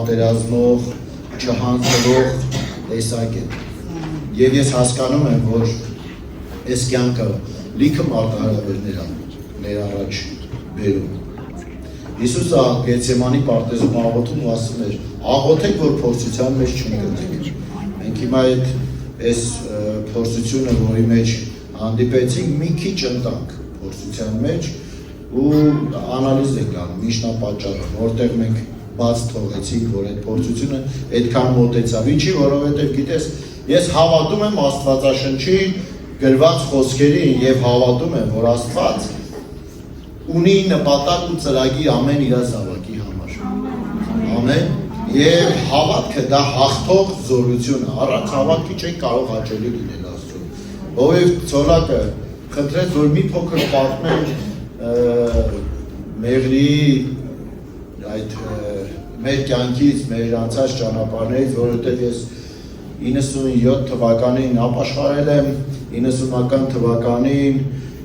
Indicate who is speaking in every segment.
Speaker 1: չպատերազմող, չհանձնվող տեսակ է։ Եվ ես հասկանում եմ, որ այս կյանքը լիքը մարտահրավերներ է մեր առաջ բերում։ Հիսուսը Գեթսեմանի պարտեզում աղոթում ու ասում էր. աղոթեք, որ փորձության մեջ չընկնեք։ Մենք հիմա այս փորձությունը, որի մեջ հանդիպեցինք, մի քիչ ընտանք փորձության մեջ ու անալիզ ենք անում, միջնապատճառը, որտեղ մենք բաց թողեցինք, որ այդ փորձությունը այդքան մոտեցավ։ Ինչի, որովհետև գիտես, ես հավատում եմ Աստվածաշնչի գրված խոսքերին եւ հավատում եմ, որ Աստված ունի նպատակ ու ծրագիր ամեն իր զավակի համար։ Ամեն։ Եվ հավատքը դա հաղթող զորություն է։ Առանց հավատքի չենք կարող հաճելի լինել Աստծուն։ Ովև Ցոլակը խնդրեց, որ մի փոքր պատմենք Մեղրի այդ մեր կյանքից, մեր անցած ճանապարհներից, որովհետև ես 97 թվականին ապաշխարել եմ, 90-ական թվականին,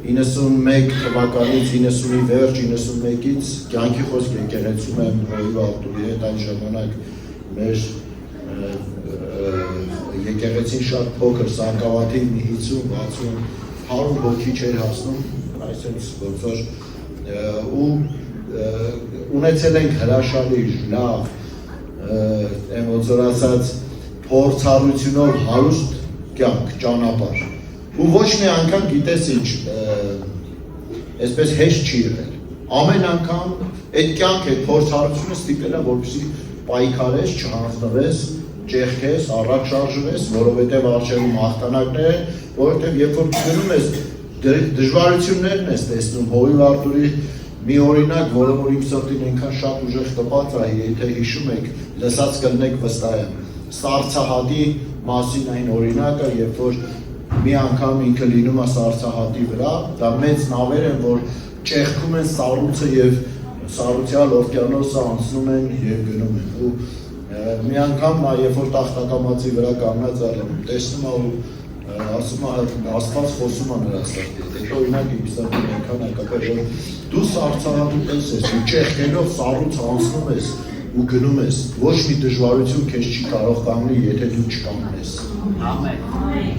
Speaker 1: 91 թվականից 90-ի վերջ, 91-ից կյանքի խոսք եկեղեցում եմ Հովիվ Արտուրի հետ այն ժամանակ մեր եկեղեցին շատ փոքր, սակավաթիվ մի 50-60 100 հոգի չէր հասնում, այսպես ոնց որ ու ունեցել ենք հրաշալի լավ, ոնց որ ասած փորձառությունով հարուստ կյանք, ճանապարհ։ Ու ոչ մի անգամ գիտես ինչ, այսպես հեշտ չի եղել։ Ամեն անգամ այդ կյանքը, այդ փորձառությունը ստիպել է, որպեսզի պայքարես, չհանձնվես, ճեղքես, առաջ շարժվես, որովհետև առջևում հաղթանակներ են, որովհետև երբ որ գնում ես դժվարություններն ես տեսնում, Հովիվ Արտուրի մի օրինակ, որը որ իմ սրտին այնքան շատ ուժեղ տպած է, եթե հիշում եք, լսած կլինեք վստահ եմ։ Սառցահատի մասին այն օրինակը, երբ որ մի անգամ ինքը լինում է Սառցահատի վրա, դա մեծ նավեր են, որ ճեղքում են Սառուցը և Սառուցյալ օվկիանոսը անցնում են և գնում են։ Ու մի անգամ նա, երբ որ տախտակամածի վրա կանգնած է, տեսնում է ու ասում է, Աստված խոսում է նրա սրտի։ Հետո օրինակ իմ սրտին այնքան ակապել, որ դու Սառցահատու պես ես, ու ճեղքելով Սառուցը անցնում ես ու գնում ես, ոչ մի դժվարություն քեզ չի կարող կանգնել, եթե դու չկանգնես։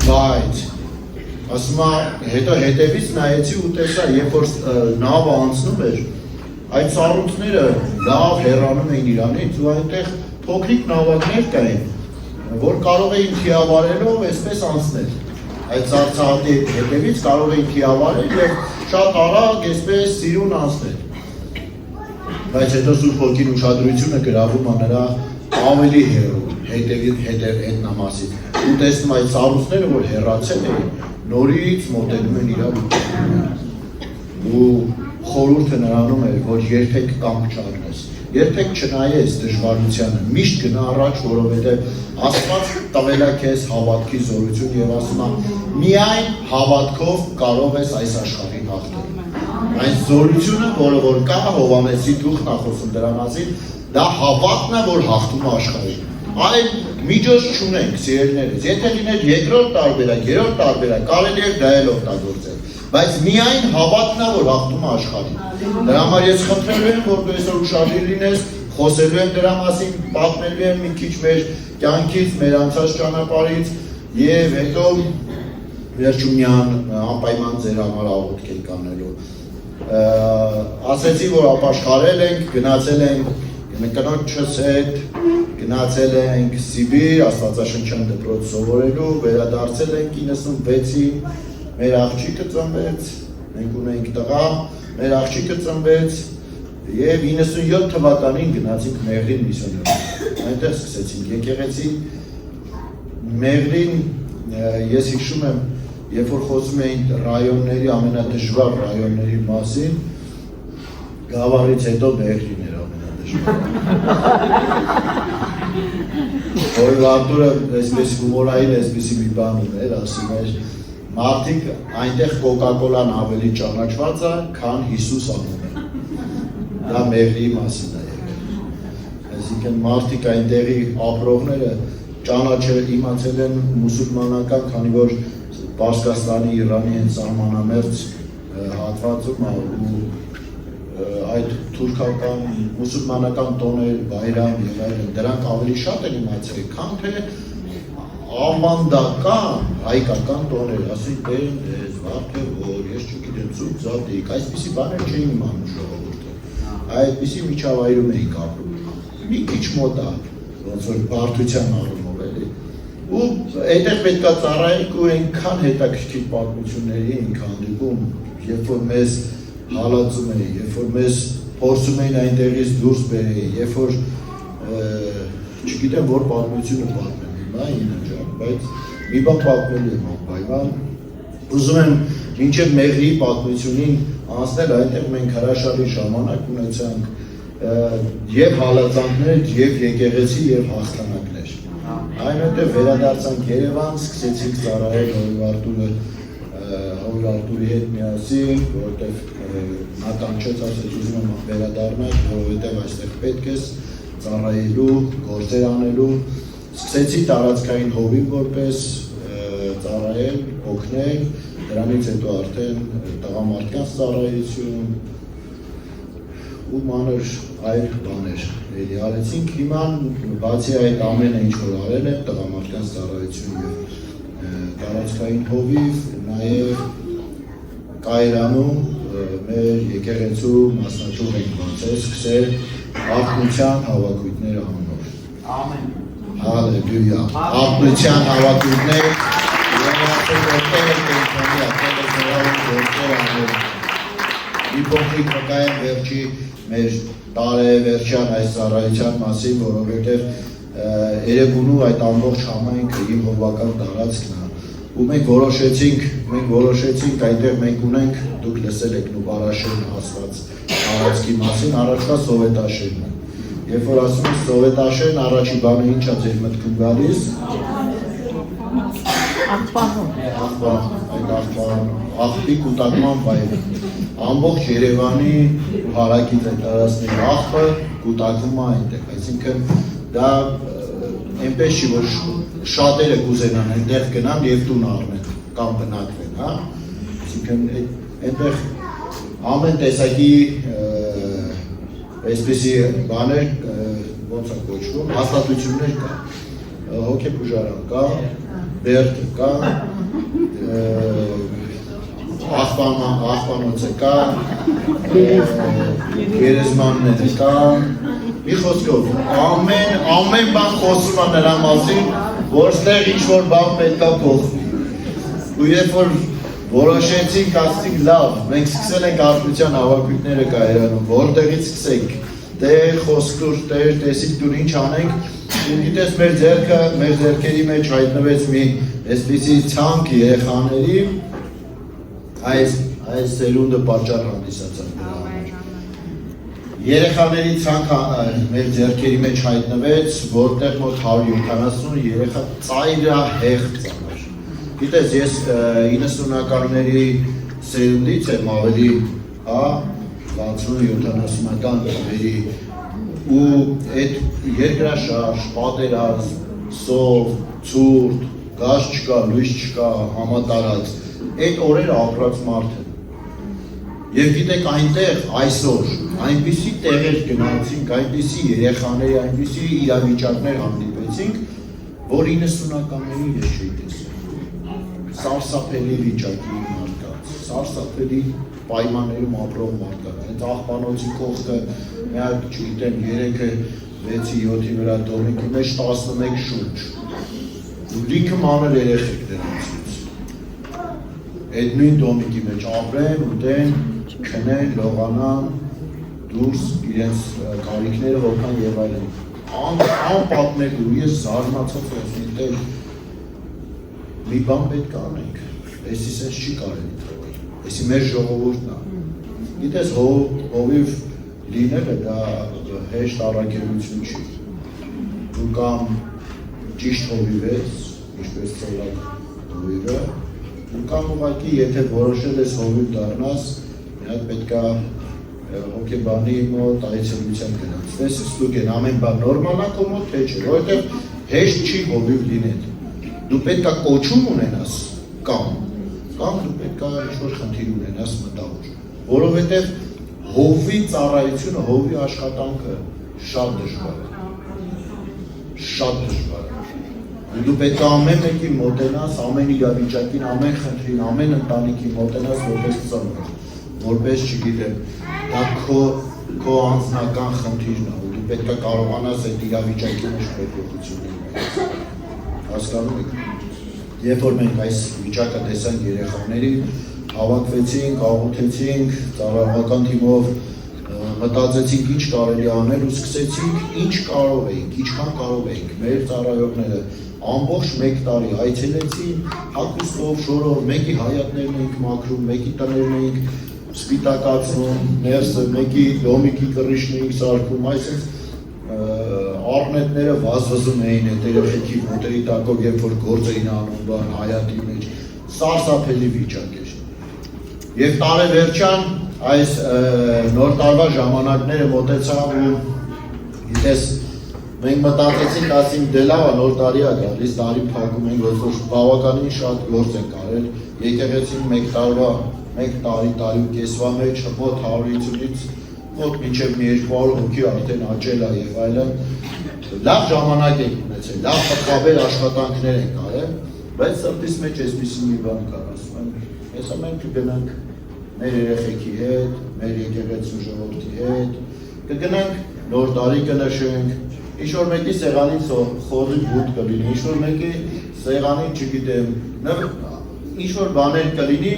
Speaker 1: Բայց, ասում է, հետո հետևից նայեցի ու տեսա, երբ որ նավը անցնում էր, այդ սառույցները լավ հեռանում էին իրանից ու այնտեղ փոքրիկ նավակներ կային, որ կարող էին թիավարելով այսպես անցնել։ Այդ Սառցահատի հետևից կարող էին թիավարել և շատ արագ այսպես սիրուն անցնել։ Բայց հետո Սուրբ Հոգին ուշադրությունը գրավում է նրա ավելի հեռու, հետնամասից։ Ու տեսնում այդ սառույցները, որ հեռացել էին, նորից մոտենում են իրար ու խորհուրդը նրանում է, որ երբեք կամք չառնես, երբեք չնայես դժվարությանը, միշտ գնա առաջ, որովհետև Աստված տվել է քեզ հավատքի զորություն և ասում է, միայն հավատքով կարող ես այս աշխարհին հաղթել։ Այն զորությունը, որը որ կա, Հովհաննեսի գլուխն է խոսում դրա մասին, դա հավատն է, որ հաղթում է աշխարհին։ Այլ միջոց չունենք, սիրելիներս, եթե լիներ երկրորդ տարբերակ, երրորդ տարբերակ, կարելի է դա էլ օգտագործել, բայց միայն հավատն է, որ հաղթում է աշխարհին։ Դրա համար ես խնդրելու եմ, որ դու այսօր ուշադիր լինես, խոսելու եմ դրա մասին, պատմելու եմ մի քիչ մեր կյանքից, մեր անցած ճանապարհից եւ հետո վերջում մի անպայման ձեր համար աղոթք ենք անելու։ Ասեցի, որ ապաշխարել ենք, գնացել ենք կնոջս հետ, գնացել ենք Սիբիր, Աստվածաշնչյան դպրոց սովորելու, վերադարձել ենք 96-ին, մեր աղջիկը ծնվեց, մենք ունենք տղա, մեր աղջիկը ծնվեց և 97 թվականին գնացինք Մեղրին միսիոներով, այնտեղ սկսեցինք եկեղեցի, Մեղրին ես հիշում եմ, երբ որ խոսում էին ռայոնների, ամենադժվար ռայոնների մասին, Գավառից հետո Մեղրին էր ամենադժվար։ Հովիվ Արտուրը այսպես հումորային այսպեսի մի բան ուներ, ասում էր, մարդիկ այնտեղ կոկա-կոլան ավելի ճանաչված է, քան Հիսուս անունը։ Դա Մեղրի մասին է եղել։ Այսինքն մարդիկ այնտեղի ապրողները ճանաչել, իմացել են մուսուլմանական, քանի որ Պարսկաստանի, Իրանի են սահմանամերձ հատվածում ու այդ թուրքական, մուսուլմանական տոներ, բայրամ եւ այլն, դրանք ավելի շատ են իմացել, քան թե ավանդական հայկական տոներ, ասենք դες, վարդը, որ ես չգիտեմ, ծուկ, զատիկ, այսպիսի բաներ չէին իմանում ժողովուրդը, այդպիսի միջավայրում էինք ապրում, մի քիչ մոտ է, ոնց որ բարդության առումով էլի, ու այդտեղ պետք է ծառայենք ու այնքան հետաքրքիր պատմությունների էինք հանդիպում, երբ որ մեզ հալածում էին, երբ որ մեզ փորձում էին այնտեղից դուրս բերեին, երբ որ չգիտեմ որ պատմությունը պատմեմ, բայց մի բան պատմելու եմ անպայման, ուզում եմ մինչև Մեղրիի պատմությունին անցնել, այնտեղ մենք հրաշալի ժամանակ ունեցանք եւ հալածանքներ, եւ եկեղեցի, եւ հաղթանակներ։ Այնուհետև վերադարձանք Երևան, սկսեցինք ծառայել Հովիվ Արտուրի հետ միասին, որովհետև նա կանչեց, ասեց ուզում եմ վերադառնալ, որովհետև այստեղ պետք է ծառայելու, գործեր անելու, սկսեցի տարածքային հովիվ որպես ծառայել, օգնել, դրանից հետո արդեն տղամարդկանց ծառայություն ու մանր այլ բաներ էլի արեցինք, հիմա բացի այդ ամենը ինչ որ արել եմ, տղամարդկանց ծառայություն եւ տարածքային հովիվ, նաև Կայարանում մեր եկեղեցու մասնաճյուղ ենք բացել, սկսել Արքունության հավաքույթներ անունով։ Ամեն։ Հալելույա։ Արքունության հավաքույթներ մի փոքրիկ վկայեմ վերջի մեր տարեվերջյան այս ծառայության մասին, որովհետև Երևանու այդ ամբողջ համայնքը իմ հովվական տարածքն է, ու մենք որոշեցինք այնտեղ մենք ունենք, դուք լսել եք Նուբարաշեն ասված տարածքի մասին, առաջվա Սովետաշենն է, երբ որ ասում ենք Սովետաշեն, առաջի բանը ինչ է ձեր մտքում գալիս, աղբի կուտակման վայրը, ամբողջ Երևանի հարակից այդ տարածքների աղբը կուտակվում է այնտեղ, այսինքն դա այնպես չի, որ շատերը կուզենան այնտեղ գնան և տուն առնեն կամ բնակվեն, հա? Այսինքն այնտեղ ամեն տեսակի այսպիսի բաներ, ոնց է կոչվում, հաստատություններ կա, հոգեբուժարան կա, բերդը կա, աղբանոցը կա, գերեզմանները կա, մի խոսքով, ամեն բան խոսում է նրա մասին, որ ստեղ ինչ-որ բան պետք է փոխվի։ Ու երբ որ որոշեցինք, ասեցինք լավ, մենք սկսել ենք Արքունության հավաքույթները Կայարանում, որտեղից սկսենք, տեր, խոսքուր, տեր, տեսիք դուր ինչ անենք, ու գիտես մեր ձեռքերի մեջ հայտնվեց մի այսպիսի ցանկ երեխաների, այս սերունդը պատճառ հանդիսացավ դրա համար։ Երեխաների ցանկ մեր ձեռքերի մեջ հայտնվեց, որտեղ մոտ 170 երեխա ծայրահեղ ծանր։ Գիտես, ես 90-ականների սերունդից եմ ավելի, 60-70-ական տարիների ու այդ երկրաշարժ, պատերազմ, սով, ցուրտ, գազ չկա, լույս չկա, համատարած, այդ օրերը ապրած մարդ է։ Եվ գիտեք այնտեղ այսօր, այնպիսի տեղեր գնացինք, այնպիսի երեխաների, այնպիսի իրավիճակներ հանդիպեցինք, որ 90-ականներին ես չէի տեսել։ Սարսափելի վիճակի մարդկանց, սարսափելի պայմաններում ապրող մարդկանց, այդ աղբանոցի կողքը, մի հատ չգիտեմ 3-6-7-ի վրա դոմիկի մեջ 11 շունչ, ու լիքը մանր երեխեք դրանցից, այդ նույն դոմիկի մեջ ապրեն, ուտեն, քնեն, լողանան, դուրս իրենց կարիքները հոգան եւ այլն, անպատմելու, ես զարմացած եմ, դեր մի բան պետք է անենք, այսի սենց չի կարելի թողել, այսի մեր ժողովուրդն է, գիտես հովիվ լինելը դա հեշտ առաքելություն չի, դու կամ ճիշտ հովիվես, ինչպես ծոլակ հովիվը, դու կամ ուղղակի եթե որոշել ես հովիվ դառնաս, մի հատ պետք է հոգեբանի մոտ այցելության գնացվես, ստուգ են ամեն բան նորմալ է քո մոտ, թե չէ, որովհետև հեշտ չի հովիվ լինել, դու պետք է կոչում ունենաս կամ դու պետք է ինչ-որ խնդիր ունենաս մտավոր, որովհետև հովվի ծառայությունը, հովվի աշխատանքը շատ դժվար է։ Շատ դժվար է։ Դու պետք է ամեն մեկի մոտենաս, ամեն իրավիճակին, ամեն խնդրին, ամեն ընտանիքի մոտենաս որպես ծնող, որպես չգիտեմ, դա քո անձնական խնդիրն է, ու դու պետք է կարողանաս այդ իրավիճակի մեջ փոփոխություն ունենալ։ Հասկանում եք։ Երբ որ մենք այս վիճակը տեսանք երեխաների, հավաքվեցինք, աղոթեցինք, ծառայողական թիմով մտածեցինք ինչ կարելի անել ու սկսեցինք ինչ կարող էինք, ինչքան կարող էինք, մեր ծառայողները ամբողջ 1 տարի այցելեցին, հագուստով, շորով, մեկի հայատներն էինք մաքրում, մեկի տներն էինք սպիտակացնում, ներսը, մեկի լոմիկի կռիչն էինք սարքում, այսպես առնետները վազվզում էին այդ երեխեքի ոտերի տակով, երբ որ գործ էին անում բան հայատի մեջ, սարսափելի վիճակ էր։ Եվ տարեվերջան այս նոր տարվա ժամանակները մոտեցան ու գիտես մենք մտածեցինք, ասենք դե լավ է նոր տարի է գալիս, տարի փակում ենք, որ բավականին շատ գործ ենք արել, եկեղեցին 1 տարի կեսվա մեջ մոտ 150-ից մոտ մինչև 200 հոգի արդեն աճել է եւ այլն, լավ ժամանակ ենք ունեցել, լավ խաբեր աշխատանքներ ենք արել, բայց սրտիս մեջ այսպիսի մի բան կար, ասում եմ, հեսա մենք կգնանք մեր երեխեքի հետ, մեր եկեղեցու ժողովրդի հետ, կգնանք նոր տարի կնշենք, ինչ-որ մեկի սեղանին խոզի բութ կլինի, ինչ-որ մեկի սեղանին չգիտեմ, ինչ-որ բաներ կլինի,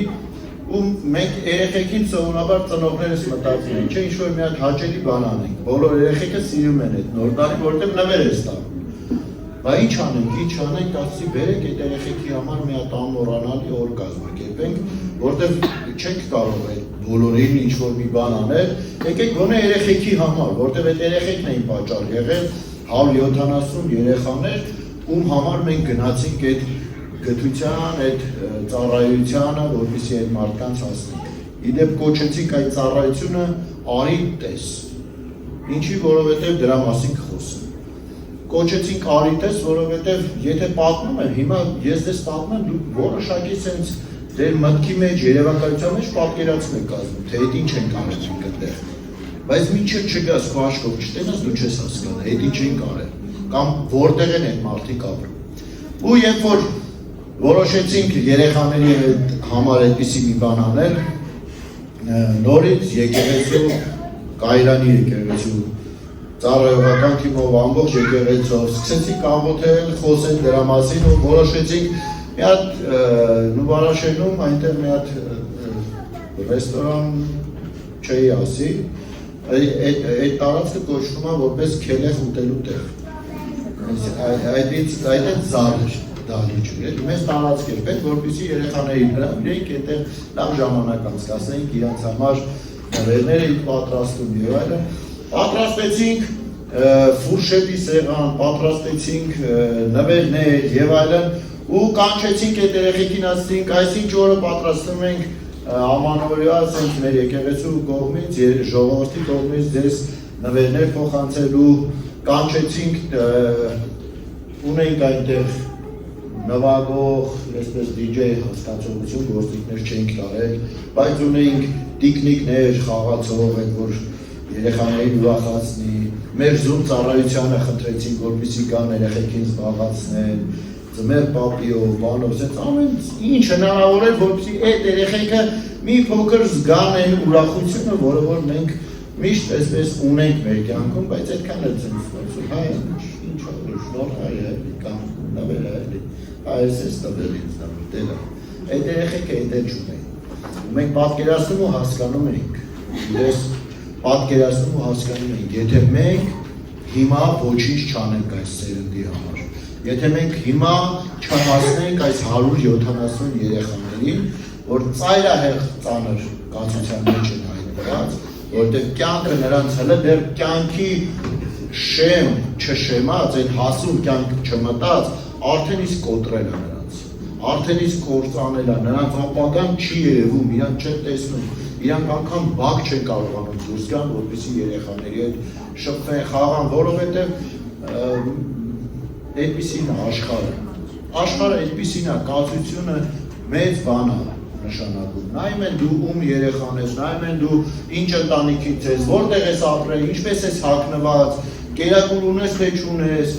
Speaker 1: ու մենք երեխեքին սովորաբար ծնողներս մտածում են, չէ ինչ-որ մի հատ հաճելի բան անենք, բոլոր երեխեքը սիրում են այդ նոր տարի, որտեղ նվեր է ստանում։ Բա ինչ անենք, ասի բերեք այդ երեխեքի համար մի հատ անմոռանալի օր կազմակերպենք, որտեղ չենք կարող այդ բոլորին ինչ-որ մի բան անել, եկեք գոնե երեխեքի համար, որտեղ այդ երեխեքն էին պատճառ եղել 170 երեխաներ, ում համար մենք գնացինք այդ գթության, այդ ծառայությանը, որպեսզի այդ մարդկանց հասնենք։ Իդեպ կոչեցինք այդ ծառայությունը արի տես։ Ինչի, որովհետև դրա մասին կխոսեմ։ Կոչեցինք արի տես, որովհետև եթե պատմում եմ, հիմա ես դες պատմում եմ, դու որոշակի սենց դեր մտքի մեջ, երևակայության մեջ պատկերացում եք կազմում, թե այդ ինչ ենք արեցինք այդտեղ։ Բայց մինչև չգաս քո աչքով չտենաս, դու չես հասկանա, այդ ինչ ենք արել, կամ որտեղ են այդ մարդիկ ապրում։ Ու երբ որ որոշեցինք երեխաների համար այդպիսի մի բան անել, նորից եկեղեցու, Կայրանի եկեղեցու ծառայողական թիմով ամբողջ եկեղեցով սկսեցինք աղոթել, խոսել դրա մասին ու որոշեցինք մի հատ Նուբարաշենում այնտեղ մի հատ ռեստորան չէի ասի, այդ տարածքը կոչվում է որպես քելեղ ուտելու տեղ։ Այդ զար էր դահլիճ էր, մեզ տարածք էր պետք, որպեսզի երեխաներին հրավիրեինք, այդտեղ լավ ժամանակ անցկացնեինք, իրենց համար նվերներ էինք պատրաստում եւ այլն։ Պատրաստեցինք ֆուրշետի սեղան, պատրաստեցինք նվերներ եւ այլն ու կանչեցինք այդ երեխեքին, ասեցինք, այսինչ օրը պատրաստում ենք ամանորյա ասենք մեր եկեղեցու կողմից, ժողովրդի կողմից ձեզ նվերներ փոխանցելու, կանչեցինք, ունենք այնտեղ նվագող, այսպես DJ հասկացողություն գործիքներ չենք տարել, բայց ունենք տիկնիկներ, խաղացող, այդ որ երեխաներին ուրախացնի, մեր զուր ծառայությանը խնդրեցինք, որպեսզի գան երեխեքին զբաղացնեն, ձմեր պապիով, բանով, սենց ամեն ինչ հնարավոր է, որպեսզի այդ երեխեքը մի փոքր զգան այն ուրախությունը, որը որ մենք միշտ այսպես ունենք մեր կյանքում, բայց այդքան էլ ցույց հայ ինչ շնորհ է կամ նվեր է այս էս տվել ինձ նամտելը այդ երեխեքը այդ էլ չունեն ու մենք պատկերացնում ու հասկանում ենք ես պատկերացնում ու հասկանում ենք եթե մենք հիմա ոչինչ չանենք այս սերնդի համար եթե մենք հիմա չհասնենք այս 170 երեխաներին որ ծայրահեղ ծանր կացության մեջ են հայտնված որտեղ կյանքը նրանց հələ դեռ կյանքի շեմ չշեմած այդ հասուն կյանք չմտած արդեն իսկ կոտրել է նրանց, արդեն իսկ կործանել է, նրանց ապագան չի երևում, իրանք չեն տեսնում, իրանք անգամ բակ չեն կարողանում դուրս գան, որպեսզի երեխաների հետ շփվեն, խաղան, որովհետև այդպիսին է աշխարհը այդպիսին է, կացությունը մեծ բան է, նշանակում, նայում են դու ում երեխան ես, նայում են դու ինչ ընտանիքից ես, որտեղ ես ապրել, ինչպես ես հագնված, կերակուր ունես թե չունես,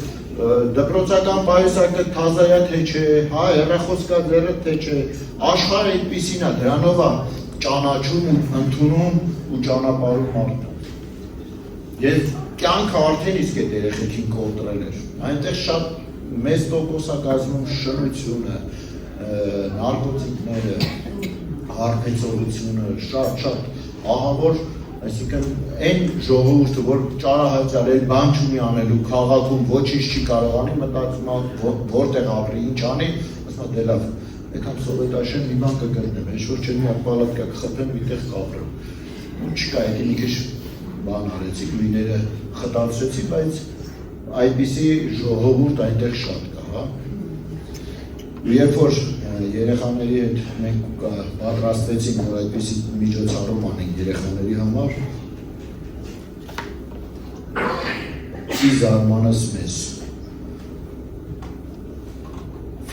Speaker 1: դպրոցական պայուսակը թազայա թե չէ, հա, հեռախոսկա ձեռը թե չէ, աշխարհը այդպիսին է, դրանով է ճանաչում ու ընդունում ու ճանապարհում մարդը։ Եվ կյանքը արդեն իսկ այդ երեխեքին կոտրել էր, այնտեղ շատ մեծ տոկոս է կազմում շնությունը, նարկոտիկները, հարբեցողությունը, շատ ահավոր, այսինքն այն ժողովուրդը, որ ճարահայտյալ էլ բան չունի անելու, քաղաքում ոչինչ չի կարող անի, մտածում է որտեղ ապրի, ինչ անի, ասում է դե լավ, եկամ սովետաշեն մի բան կգտնեմ, ինչ որ չէ մի պալատկա կխփեմ, մի տեղ կապրեմ։ Ու չկա, եկի մի քիչ բան արեցիք, լույները խտացրեցի, բայց այդպիսի ժողովուրդ այնտեղ շատ կա, հա։ Երբ որ երեխաների հետ մենք պատրաստվեցինք, որ այդպիսի միջոցառում անենք երեխաների համար, ի զարմանս մեզ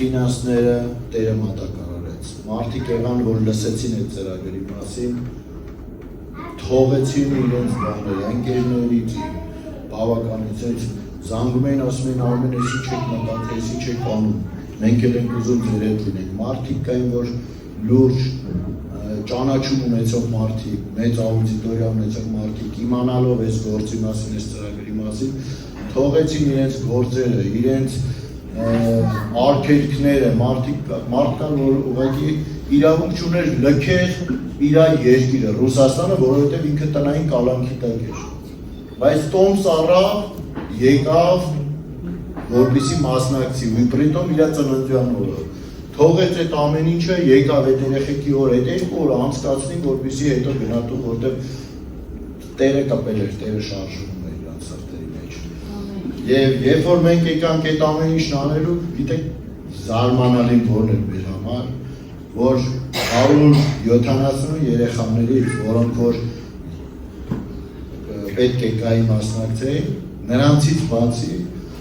Speaker 1: ֆինանսները Տերը մատակարարեց։ Մարդիկ եղան, որ լսեցին այդ ծրագրի մասին, թողեցին իրենց բաները, ընկերներից, բավականից, զանգում էին, ասում էին Արմեն, ես ինչ եք մտածել, ես ինչ եք անում, մենք էլ ենք ուզում ձեր հետ լինենք, մարդիկ կային, որ լուրջ ճանաչում ունեցող մարդիկ, մեծ աուդիտորիա ունեցող մարդիկ, իմանալով այս գործի մասին, այս ծրագրի մասին, թողեցին իրենց գործերը, իրենց արգելքները, մարդկան, որ ուղղակի իրավունք չուներ լքեր իր երկիրը, Ռուսաստանը, որովհետև ինքը տնային կալանքի տակ էր։ Բայց տոմս առավ, եկավ, որպեսզի մասնակցի, ու պրիտոմ իր ծննդյան օրը։ Թողեց այդ ամեն ինչը, եկավ այդ երեխեքի օր, այդ երկու օր անցկացնի, որպեսզի հետո գնատու, որտեղ Տերը կպել էր, Տերը շարժվում էր իրանց սրտերի մեջ։ Եվ երբ որ մենք եկանք այդ ամեն ինչն անելու, գիտեք, զարմանալին որն էր մեր համար, որ 170 երեխաներից, որոնք որ պետք է գայի մասնակցեին, նրանցից բացի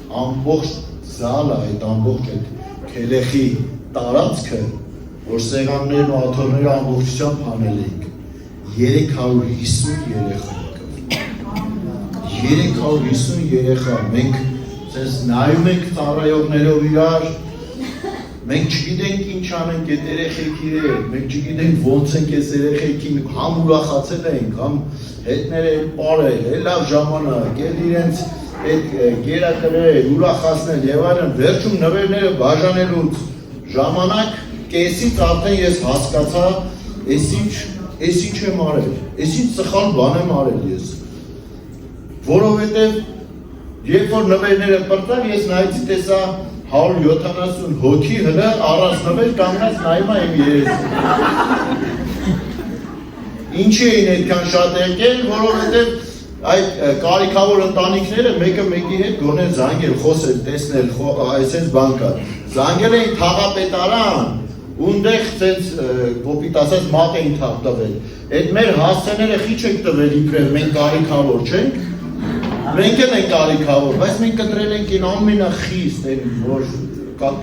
Speaker 1: ամբողջ զալը, այդ ամբողջ այդ քելեխի տարածքը, որ սեղաններն ու աթոռները ամբողջությամբ հանել էինք, 350 երեխա եկավ։ 350 երեխա, մենք սենց նայում ենք ծառայողներով իրար, մենք չգիտենք ինչ անենք այդ երեխեքի հետ, մենք չգիտենք ոնց ենք այս երեխեքին, համ ուրախացել ենք, համ հետները պարել, լավ ժամանակ, իրենց այդ գերակրել, ուրախացնել եւ այլն, վերջում նվերները բաժանելուց ժամանակ կեսից արդեն ես հասկացա, ես ինչ եմ արել, ես ինչ սխալ բան եմ արել ես, որովհետև երբ որ նվերները պրտան, ես նայեցի տեսա 170 հոգի հլը առանց նվեր կանգնած նայում եմ երեսին։ Ինչի էին այդքան շատ եկել, որովհետև այդ կարիքավոր ընտանիքները մեկը մեկի հետ գոնե զանգել, խոսել, տեսնել, այսպես բան կա։ Զանգել էին թաղապետարան, ունդեղ ցենց կոպիտ ասած մատ էին թաղ տվել։ Այդ մեր հասցեները խիչ ենք տվել իբրև մենք կարիքավոր չենք։ Մենք էլ ենք կարիքավոր, բայց մենք կտրել ենք այն ամենախիստ, որ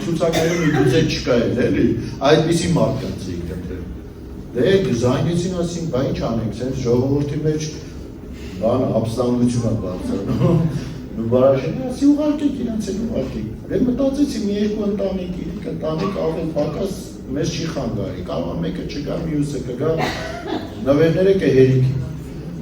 Speaker 1: ցուցակներում իդուց չկա էլի, այդպիսի մարդկանց ենք կտրել։ Դե զանգեցին ասին, բա ինչ անենք, ցենց ժողովրդի մեջ բան ապստամբություն է բարձրանում։ Ու բարաշենի ասի ուղարկեք իրանց էլ ուղարկեք։ Դե մտածեցի մի երկու ընտանիք ավել պակաս մեզ չի խանգարի, կարող մեկը չգա, մյուսը կգա, նվերները կհերիք։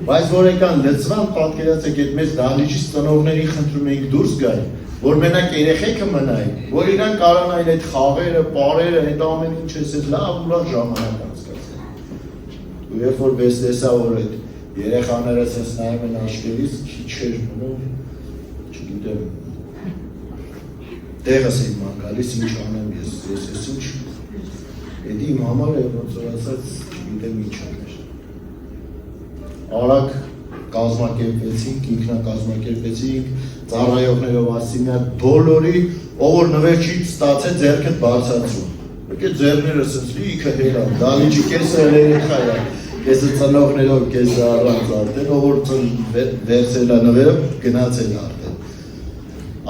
Speaker 1: Բայց որ եկան լծվան, պատկերացեք այդ մեծ դահլիճից ծնողներին խնդրում էինք դուրս գային, որ մենակ երեխեքը մնային, որ իրան կարողանային այդ խաղերը, պարերը, այդ ամեն ինչ էս լավ ուրախ ժամանակ անցկացնել։ Ու երբ որ ես տեսա, որ այդ երեխաները սենց նայում են աչքերից, քիչ էր մնում, չգիտեմ, տեղս էին ման գալիս, ինչ անեմ ես ինչ, էդի իմ համար է, ոնց որ ասած, չգիտեմ ինչ աներ։ Արագ կազմակերպեցինք, ինքնակազմակերպեցինք, ծառայողներով ասիմյակ բոլորի, ով որ նվեր չի ստացել ձեռքդ բարձրացում։ Եկե ձեռները սենց լիքը հելան, դալիճի կեսը երեխա է, կեսը ծնողներով, կեսը առանց արդեն, ով որ վերցել է նվերը, գնացել արդեն։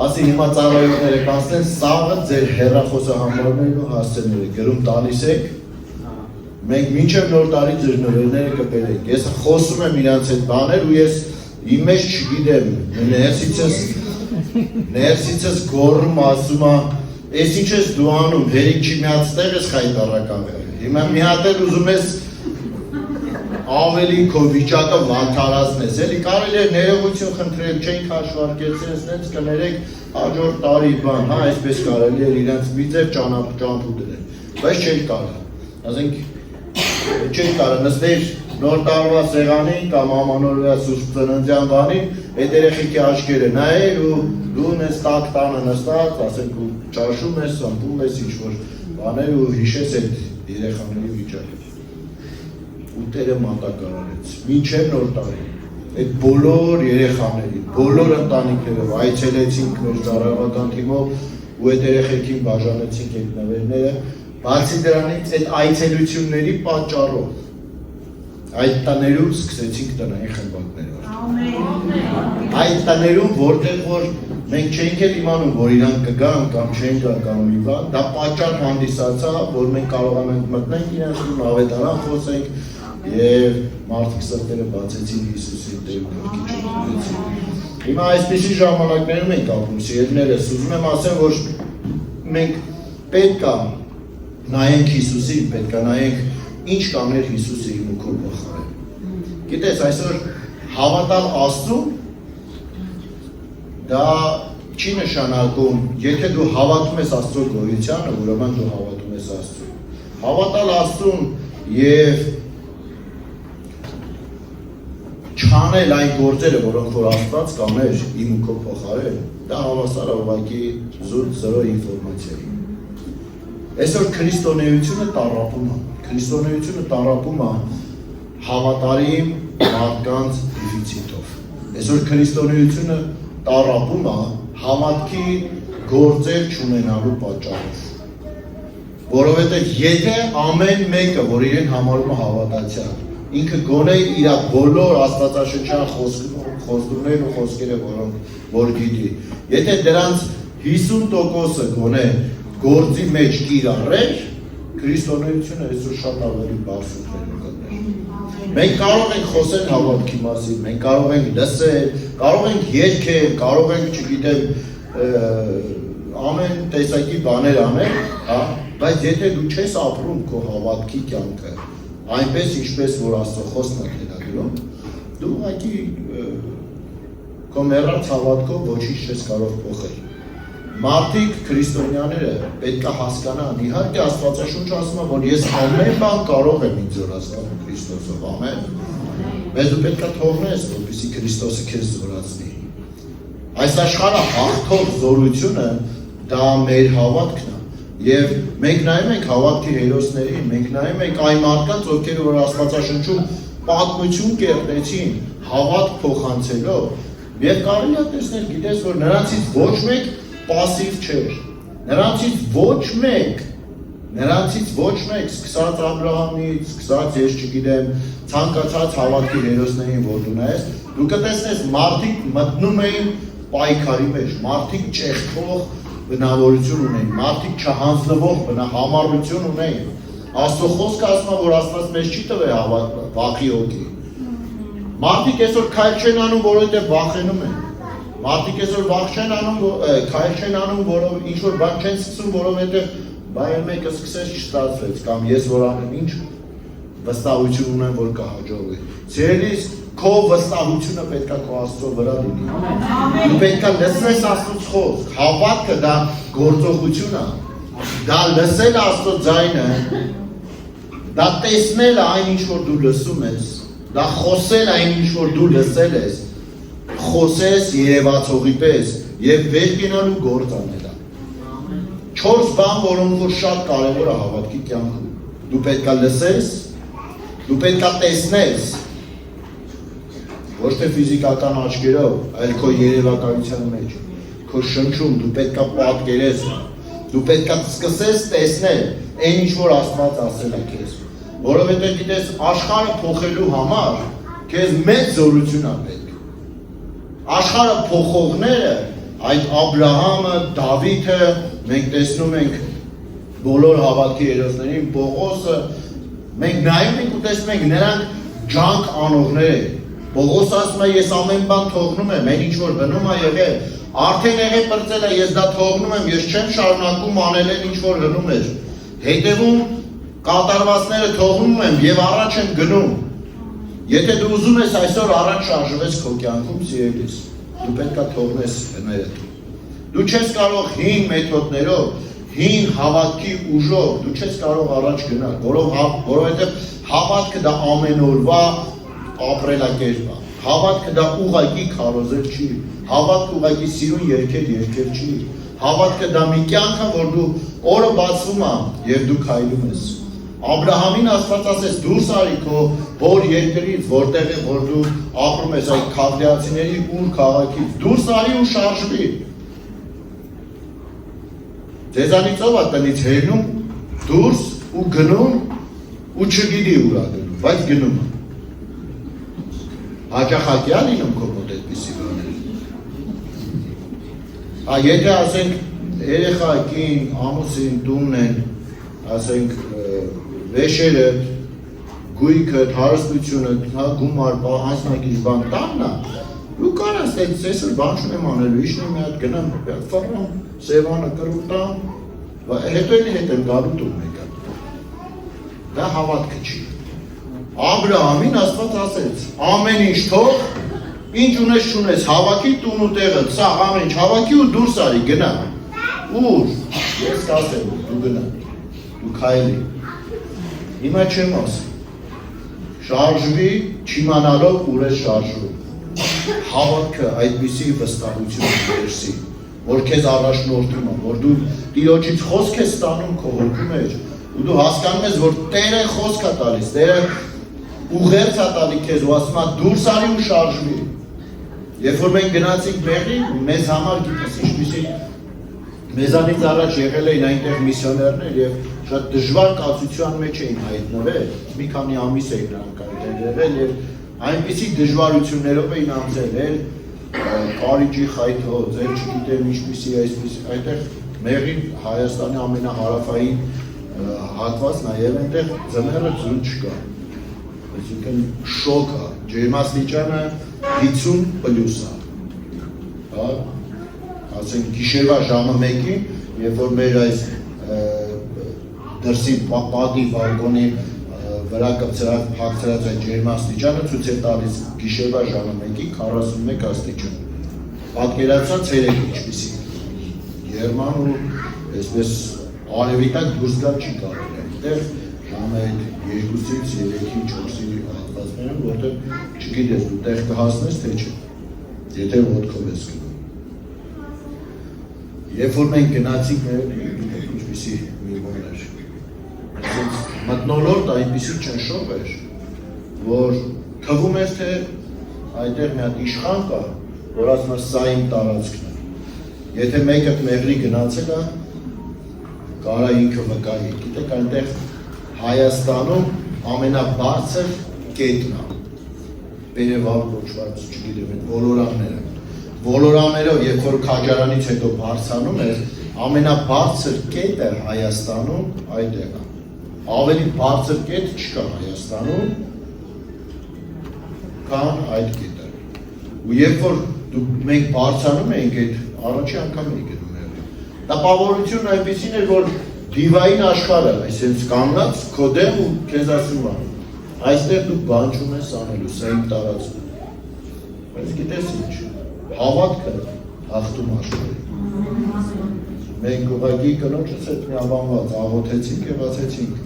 Speaker 1: Ասի հիմա ծառայողները կանցնեն, սաղը ձեր հեռախոսը համարներն ու հասցեները գրում տալիս եք, մենք մինչև նոր տարի ձեր նվերները կբերենք։ Ես խոսում եմ իրանց այդ բաներ ու ես իմ մեջ չգիտեմ, ներսիցս գոռում ասում է, ես ինչ ես դու անում, հերիք չի միացտեղ ես խայտարական է։ Հիմա մի հատ էլ ուզում ես ավելի քո վիճակը վանթարացնես, էլի կարելի է ներողություն խնդրել, չենք հաշվարկեցրել, սենց կներեք հաջորդ տարի բան, հա, այսպես կարելի է իրանց մի ձև ճամփու դրել, բայց չէր կարող, ասենք չէր կարող նստել նոր տարվա սեղանին կամ ամանորվա սուրբ ծննդյան բանին, այդ երեխեքի աչքերը նայել ու դու ես տակ տանը նստած, ասենք ու ճաշում ես, սամպում ես ինչ-որ բաներ ու հիշես այդ երեխաների վիճակը։ Ու Տերը մատակարարեց, մինչև նոր տարի, այդ բոլոր երեխաներին, բոլոր ընտանիքներով այցելեցինք մեր ծառայողական թիմով ու այդ երեխեքին բաժանեցինք այդ նվերները, բացի դրանից այդ այցելությունների պատճառով այդ տաներում սկսեցինք տնային խմբակներ։ Այդ տաներում, որտեղ որ մենք չենք էլ իմանում, որ իրանք կգան կամ չեն գա կամ մի բան, դա պատճառ հանդիսացավ, որ մենք կարողանանք մտնենք իրանք ու ավետարան խոսենք եւ մարդիկ սրտերը բացեցին Հիսուսի Տեր Քրիստոսի ճանաչեցին։ Հիմա այսպիսի ժամանակներում ենք ապրում, սիրելիներս, ուզում եմ ասեմ, որ մենք պետք է նայենք Հիսուսին, պետք է նայենք ինչ կաներ Հիսուսը իմ ու քո փոխարեն։ Գիտես, այսօր հավատալ Աստծուն դա չի նշանակում, եթե դու հավատում ես Աստծո գոյությանը, ուրեմն դու հավատում ես Աստծուն։ Հավատալ Աստծուն եւ չանել այն գործերը, որոնք որ Աստված կաներ իմ ու քո փոխարեն, դա հավասար է ուղղակի զուտ 0 ինֆորմացիայի։ Այսօր քրիստոնեությունը տառապում է։ Քրիստոնեությունը տառապում է հավատարիմ մարդկանց դեֆիցիտով։ Այսօր քրիստոնեությունը տառապում է հավատքի գործեր չունենալու պատճառով։ Որովհետև եթե ամեն մեկը, որ իրեն համարում է հավատացյալ, ինքը գոնե իր բոլոր աստվածաշնչյան խոստումներն ու խոսքերը, որոնք որ գիտի, եթե դրանց 50%-ը գոնե գործի մեջ կիրառեր, քրիստոնեությունը այսօր շատ ավելի բարձր կներ։ Մենք կարող ենք խոսել հավատքի մասին, մենք կարող ենք լսել, կարող ենք երգել, կարող ենք, չգիտեմ, ամեն տեսակի բաներ անել, հա, բայց եթե դու չես ապրում քո հավատքի կյանքը, այնպես ինչպես որ Աստծո խոսքն է դրագրում, դու ուղղակի քո մեռած հավատքով ոչինչ չես կարող փոխել։ Մարդիկ քրիստոնյաները պետք է հասկանան, իհարկե Աստվածաշունչը ասում է, որ ես ամեն բան կարող եմ ինձ զորացնել Քրիստոսով, ամեն։ Բայց դու պետք է թողնես, որպեսզի Քրիստոսը քեզ զորացնի։ Այս աշխարհը հաղթող զորությունը դա մեր հավատքն է։ Եվ մենք նայում ենք հավատքի հերոսներին, մենք նայում ենք այն մարդկանց, ովքեր որ Աստվածաշնչում պատմություն կերտեցին հավատք փոխանցելով, եւ կարելի է տեսնել, գիտես, որ նրանցից ոչ մեկ պասիվ չէր, նրանցից ոչ մեկ, սկսած Աբրահամից, սկսած ես չգիտեմ, ցանկացած հավատքի հերոսներին, որ դու նայես, դու կտեսնես մարդիկ մտնում էին պայքարի մեջ, մարդիկ ճեղքող բնավորություն ունեին, մարդիկ չհանձնվող բնահամառություն ունեին։ Աստծո խոսքը ասում է, որ Աստված մեզ չի տվել վախի հոգի։ Մարդիկ այսօր քայլ չեն անում, որովհետև վախենում են։ Մարդիկ այսօր վախ չեն անում, քայլ չեն անում, որով ինչ որ բան չեն սկսում, որովհետև բայ մեկը սկսեց չստացվեց, կամ ես որ անեմ ինչ վստահություն ունեմ, որ կհաջողվի։ Սիրելիս, քո վստահությունը պետք է քո Աստծո վրա լինի։ Դու պետք է լսես Աստծո խոսք։ Հավատքը դա գործողություն է։ Դա լսել Աստծո ձայնը, դա տեսնել այն ինչ որ դու լսում ես, դա խոսել այն ինչ որ դու լսել ես, խոսես երևացողի պես եւ վեր կենալու գործ անել։ 4 բան, որոնք որ շատ կարևոր է հավատքի կյանքում։ Դու պետք է լսես, դու պետք է տեսնես, ոչ թե ֆիզիկական աչքերով, այլ քո երևակայության մեջ, քո շնչում դու պետք է պատկերես, դու պետք է սկսես տեսնել այն ինչ որ Աստված ասել է քեզ, որովհետև գիտես աշխարհը փոխելու համար քեզ մեծ զորություն է պետք։ Աշխարհը փոխողները, այդ Աբրահամը, Դավիթը, մենք տեսնում ենք բոլոր հավատքի հերոսներին, Պողոսը, Մենք նայում ենք ու տեսնում ենք նրանք ջանք անողներ են։ Պողոս ասում է ես ամեն բան թողնում եմ, այն ինչ որ բնում է եղել, արդեն եղել պրծել է, ես դա թողնում եմ, ես չեմ շարունակում անել այն ինչ որ գնում էր։ Հետևում կատարվածները թողնում եմ եւ առաջ եմ գնում։ Եթե դու ուզում ես այսօր առաջ շարժվես քո կյանքում, սիրելիս, դու պետք է թողնես հները։ Դու չես կարող հին մեթոդներով, հին հավատքի ուժով, դու չես կարող առաջ գնալ, որովհետև հավատքը դա ամեն օրվա ապրելակերպ է։ Հավատքը դա ուղղակի քարոզել չի։ Հավատքը ուղղակի սիրուն երգել չի։ Հավատքը դա մի կյանք է, որ դու օրը բացվում է եւ դու քայլում ես։ Աբրահամին Աստված ասեց դուրս արի քո հոր երկրից, որտեղ է որ դու ապրում ես այդ քալդեացիների ուր քաղաքից, դուրս արի ու շարժվի։ Ձեզանից ով է տնից հերնում, դուրս ու գնում ու չգիտի ուր է գնում, բայց գնում է։ Հաճախակյա լինում քո մոտ այդպիսի բաներ։ Եթե ասենք երեխա կին, ամուսին, տունն են, ասենք վեշերը, գույքը, հարստությունը, գումար, հանձնակից բան տաննա, ու կարաս այսօր բան չունեմ անելու, իշնի մի հատ գնամ, ֆարմամ, սևանը կրում տամ, հետո էլի հետ եմ գալու տուն մեկը։ Դա հավատքը չի։ Աբրահամին Աստված ասեց, ամեն ինչ թող, ինչ ունես չունես, հավաքի տուն ու տեղը, սա ամեն ինչ հավաքի ու դուրս արի, գնա։ Ուր, ես կասեմ, դու գնա, դու քայլի։ Հիմա չեմ ասում, շարժվի, չիմանալով ուր ես շարժվում։ Հավատքը այդպիսի վստահություն դերսի, որ քեզ առաջնորդում է, որ դու Տիրոջից խոսք ես ստանում քո հոգու մեջ, ու դու հասկանում ես, որ Տերը խոսք է տալիս, Տերը ուղերձ է տալի քեզ ու ասում է դուրս արի ու շարժվի։ Երբ որ մենք գնացինք Բեռլին, մեզ համար գիտես ինչպիսի մեզանից առաջ եղել էին այնտեղ միսիոներներ եւ շատ դժվար կացության մեջ էին հայտնվել, մի քանի ամիս էին նրանք այնտեղ եղել եւ այնպիսի դժվարություններով էին անցել, կարիճի խայթով, ձեր չգիտեմ ինչպիսի այսպիսի, այնտեղ Մեղրին Հայաստանի ամենահարավային հատվածն է եւ այնտեղ ձմեռը ջուր չկա։ Այսինքն շոկ է, ջերմաստիճանը 50 պլյուս է։ Հա, ասենք գիշերվա ժամը 1-ին, երբ որ մեր այս դրսի պատի բալկոնի վրա կպցրած փակցրած այդ ջերմաստիճանը ցույց է տալիս գիշերվա ժամը 1-ին 41 աստիճան։ Պատկերացրած ցերեկը ինչպիսի Գերման ու այսպես արևի տակ դուրս գալ չի կարող այնտեղ ժամը 2-ից 3-ի 4-ի հատվածներում, որտեղ չգիտես դու տեղ կհասնես թե չէ, եթե ոտքով ես գնում։ Երբ որ մենք գնացինք մեր ինչպիսի մի բան էր, մթնոլորտ այնպիսի ճնշող էր, որ թվում էր թե այնտեղ մի հատ իշխան կա, որ ասում է սա իմ տարածքն է։ Եթե մեկը Մեղրի գնացել է, կարա ինքը վկայի, գիտեք այնտեղ Հայաստանում ամենաբարձր կետն է, Պերևալ կոչված, չգիտեմ, այդ ոլորանները։ Ոլորաններով, երբ որ քաջարանից հետո բարձրանում էր, ամենաբարձր կետը Հայաստանում այդտեղ է։ Ավելի բարձր կետ չկա Հայաստանում, քան այդ կետը։ Ու երբ որ մենք բարձրանում էինք, այդ առաջի անգամ էինք գնում եղել։ Տպավորությունն այնպիսին էր, որ դիվային աշխարհը, այսպես կանգնած քո դեմ ու քեզ ասում է, այստեղ դու բան չունես անելու, սա իմ տարածքն է։ Բայց գիտես ինչ, հավատքը հաղթում աշխարհին։ Մենք ուղղակի կնոջս հետ միաբանված աղոթեցինք եւ ասեցինք,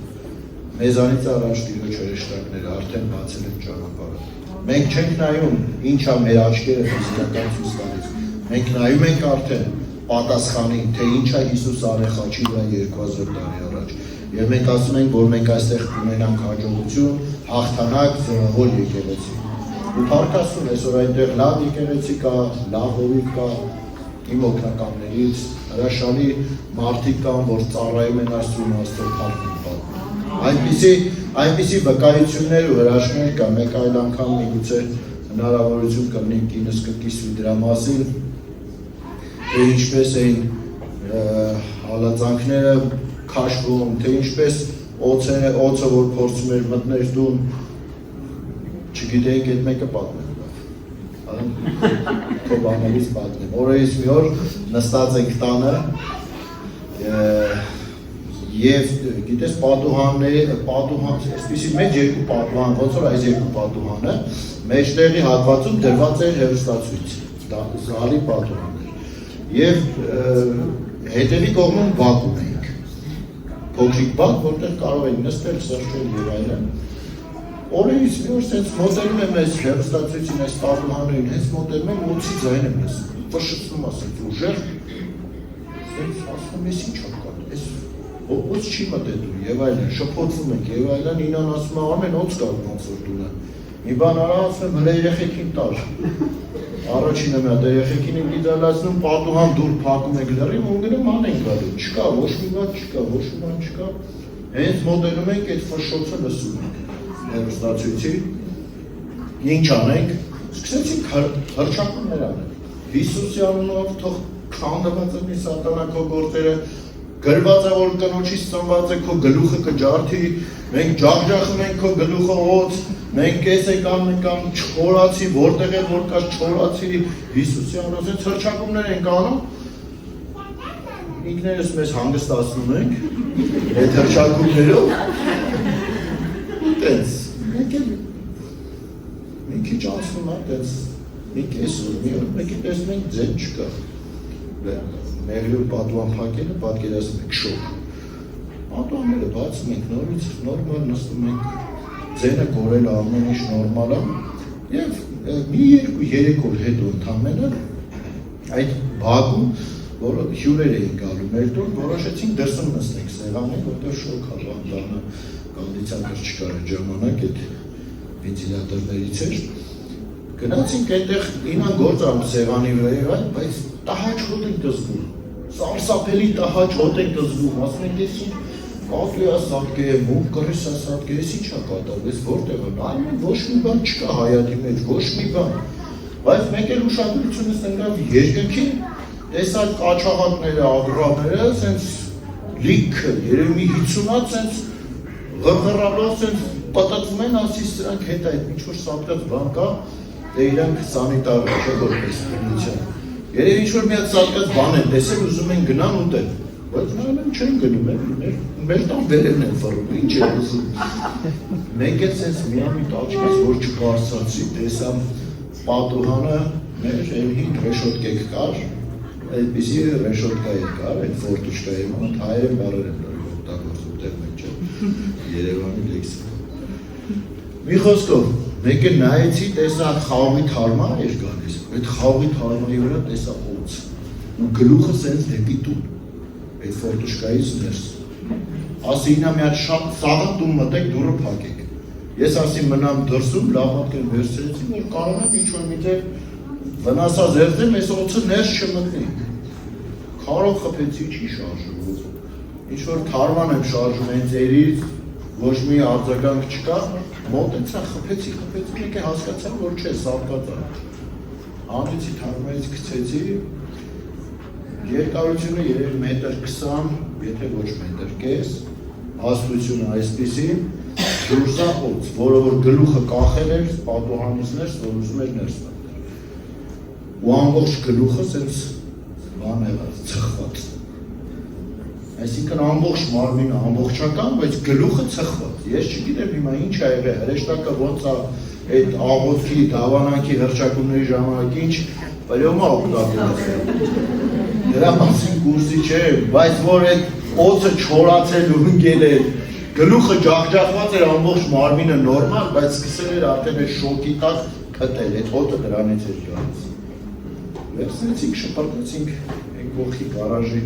Speaker 1: մեզանից առաջ Տիրոջ հրեշտակները արդեն բացել են ճանապարհը։ Մենք չենք նայում ինչ է մեր աչքերը ֆիզիկական ցույց տալիս։ Մենք նայում ենք արդեն պատասխանին, թե ինչ է Հիսուս արել խաչի վրա 2000 տարի առաջ։ Եվ մենք ասում ենք, որ մենք այստեղ կունենանք հաջողություն, հաղթանակ, զորավոր եկեղեցի։ Ու փառքաստուն այսօր այնտեղ լավ եկեղեցի կա, լավ հովիվ կա, իմ օգնականներից հրաշալի մարդիկ կան, որ ծառայում են Աստծուն, Աստծո փառք։ Այնպիսի վկայություններ ու հրաշքներ կա, մեկ այլ անգամ միգուցե հնարավորություն կլինի կինս կկիսվի դրա մասին, թե ինչպես էին հալածանքները քաշվում, թե ինչպես օծը որ փորձում էր մտներ դուն չգիտեինք այդ մեկը պատմել քո բաներից պատմեմ օրերից մի օր նստած ենք տանը եւ գիտես այսպիսի մեջ երկու պատուհան ոնց որ այս երկու պատուհանը մեջտեղի հատվածում դրված էր հեռուստացույց զալի պատուհան եւ հետևի կողմում բակ ունեինք փոքրիկ բակ որտեղ կարող էին նստել սրճել եւ այլն օրերից մի օր sense մոտենում եմ այս հեռուստացույցին այս պատուհանին հենց մոտենում եմ ոցի ձայն եմ լսում ֆշշում ասած ուժեղ sense ասում ես ինչ ա կա ոնց չի մտեդու եւ այլն շփոթվում ենք եւ այլն ինան ասում է Արմեն ոնց կա ոնց որ դունը մի բան արա ասում եմ հələ երեխեքին տար առաջինը մի հատ երեխեքին եմ դիտալացնում պատուհան դուր փակում եք լրիվ ու գնում անենք գալու չկա ոչ մի բան չկա ոչ մի բան չկա հենց մոտենում ենք այդ ֆշշոցը լսում ենք հեռուստացույցի ինչ անենք սկսեցինք հռչակումներ անել Հիսուսի անունով թող քանդված լինի սատանա քո գործերը գրված է որ կնոջից ծնված է քո գլուխը կջարդի մենք ջախջախում ենք քո գլուխը օծ մենք էս ենք անում չորացի որտեղ է որ կա չորացի Հիսուսի անունով հռչակումներ ենք անում ինքներս մեզ հանգստացնում ենք այդ հռչակումներով տենց մի քիչ անցնում է տենց մի կեսօր մի օր մեկի տեսնում ենք ձեն չկա մեղրի պատուհան փակելը պատկերացնում եք շոկ պատուհանները բացում ենք նորից նորմալ նստում ենք ձենը կորել ամեն ինչ նորմալ է եւ մի 2-3 օր հետո ընդամենը այդ բակում որը հյուրեր էին գալու մեր տուն որոշեցինք դրսում նստենք սեղանին որտեղ շոկ է բանը կոնդիցիոներ չկար այդ ժամանակ այդ վենտիլատորներից էր գնացինք այնտեղ ինան գործ անում սեղանի վրա բայց տահաճ հոտ ենք զգում սարսափելի տահաճ հոտ ենք զգում ասում ենք ես ինչ կատուի ասատկե մուկ կրես ասատկե ես ինչ ա կատավ ես որտեղ է նայում ոչ մի բան չկա հայատի մեջ ոչ մի բան բայց մեկ էլ ուշադրությունս ընկավ երկնքին տեսակ կաչաղակները ագրավները սենց լիքը երևի 50-ած սենց ղրղռալով սենց պատատվում են ասիս սրանք հետ այդ ինչ-որ սատկած բան կա դե իրանք սանիտար չէ որպես բնության երևի ինչ-որ մի հատ սատկած բան են տեսել ուզում են գնան ուտել բայց նայում չեն գնում մեր տան վերևն են ֆռում ինչ է ուզում մեկ էլ սենց միամիտ աչքից որ չբարձացի տեսամ պատուհանը մեր հին ռեշոտկեք կար այդպիսի ռեշոտկա էր կար այդ ֆորտուշկայի մոտ հայերեն բառեր են օգտագործում դեռ մեջ Երևանի լեքսիկոն մի խոսքով մեկ էլ նայեցի տեսա խաղի թարմա էր գալիս այդ խաղի թարմայի վրա տեսա օծ ու գլուխը սենց դեպի տուն այդ ֆորտուշկայից ներս ասի ինա մի հատ շատ սաղը տուն մտեք դուռը փակեք ես ասի մնամ դրսում լավ պատկեր վերցրեցի որ կարողանամ ինչ-որ միտեղ վնասած երդեմ այս օծը ներս չմտնի քարով խփեցի չի շարժում ինչ-որ թարման եմ շարժում այն ձերից ոչ մի արձագանք չկա մոտեցա խփեցի մեկ է հասկացա որ չէ սապկած է անեցի թարմայից գցեցի երկարությունը երևի 1.20 եթե ոչ 1.5 հաստությունը այսպիսի դուրսա օծ որը որ գլուխը կախել էր պատուհանից ներս որ ուզում էր ներս մտնել ու ամբողջ գլուխը սենց բան եղած ծխված այսինքն ամբողջ մարմինը ամբողջական բայց գլուխը ծխված ես չգիտեմ հիմա ինչ ա եղել հրեշտակը ոնց է այդ աղոթքի դավանանքի հռչակումների ժամանակ ինչ բրյոմա օգտագործել դրա մասին կուրսի չէ բայց որ այդ օծը չորացել ու ընկել է գլուխը ջախջախված էր ամբողջ մարմինը նորմալ բայց սկսել էր արդեն այդ շոկի տակ փտել այդ հոտը դրանից էր գալիս վերցրեցինք շպրտեցինք այն կողքի գարաժի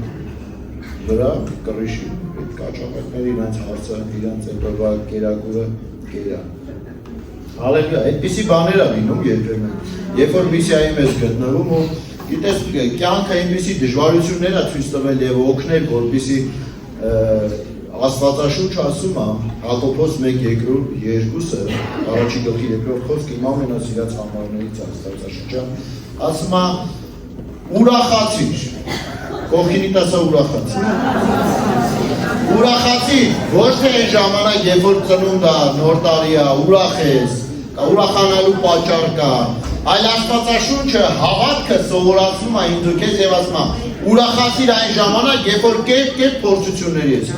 Speaker 1: վրա կռիշի այդ կաչաղակների իրանց հարցը իրանց հետովա կերակուրը կերա հալելույա այդպիսի բաներ ա լինում երբեմն երբ որ միսիայի մեջ գտնվում ու գիտես կյանքը այնպիսի դժվարություններ ա ցույց տվել եւ օգնել որպեսզի Աստվածաշունչը ասում է Հակոբոս 1:2-ը առաջի գլխի երկրորդ խոսքը իմ ամենասիրած համարներից Աստվածաշունչը ասում է ուրախացիր կողքինիդ ասա ուրախացիր Ուրախացի, ոչ թե այն ժամանակ, երբ որ ծնունդ է, նոր տարի է, ուրախ ես, ուրախանալու պատճառ կա, այլ Աստվածաշունչը հավատքը սովորացնում է ինձ ու քեզ եւ ասում է, ուրախացիր այն ժամանակ, երբ որ կերպ փորձությունների ես։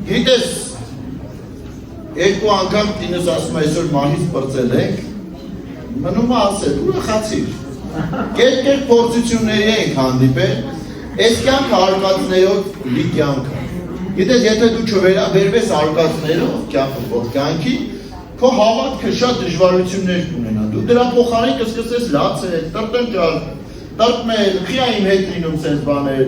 Speaker 1: Գիտես, երկու անգամ ինձ ասում է, այսօր մահից պրծել ենք, մնում է ասել, ուրախացիր։ Կերպ փորձությունների ենք հանդիպել, այս կյանքը արկածներով լի կյանք է։ Գիտես, եթե դու չվերաբերվես արկածներով կյանքի, քո հավատքը շատ դժվարություններ կունենա։ Դու դրա փոխարեն կսկսես լացել, տրտնջալ, տրտմել, խիա իմ հետ լինում սենց բաներ,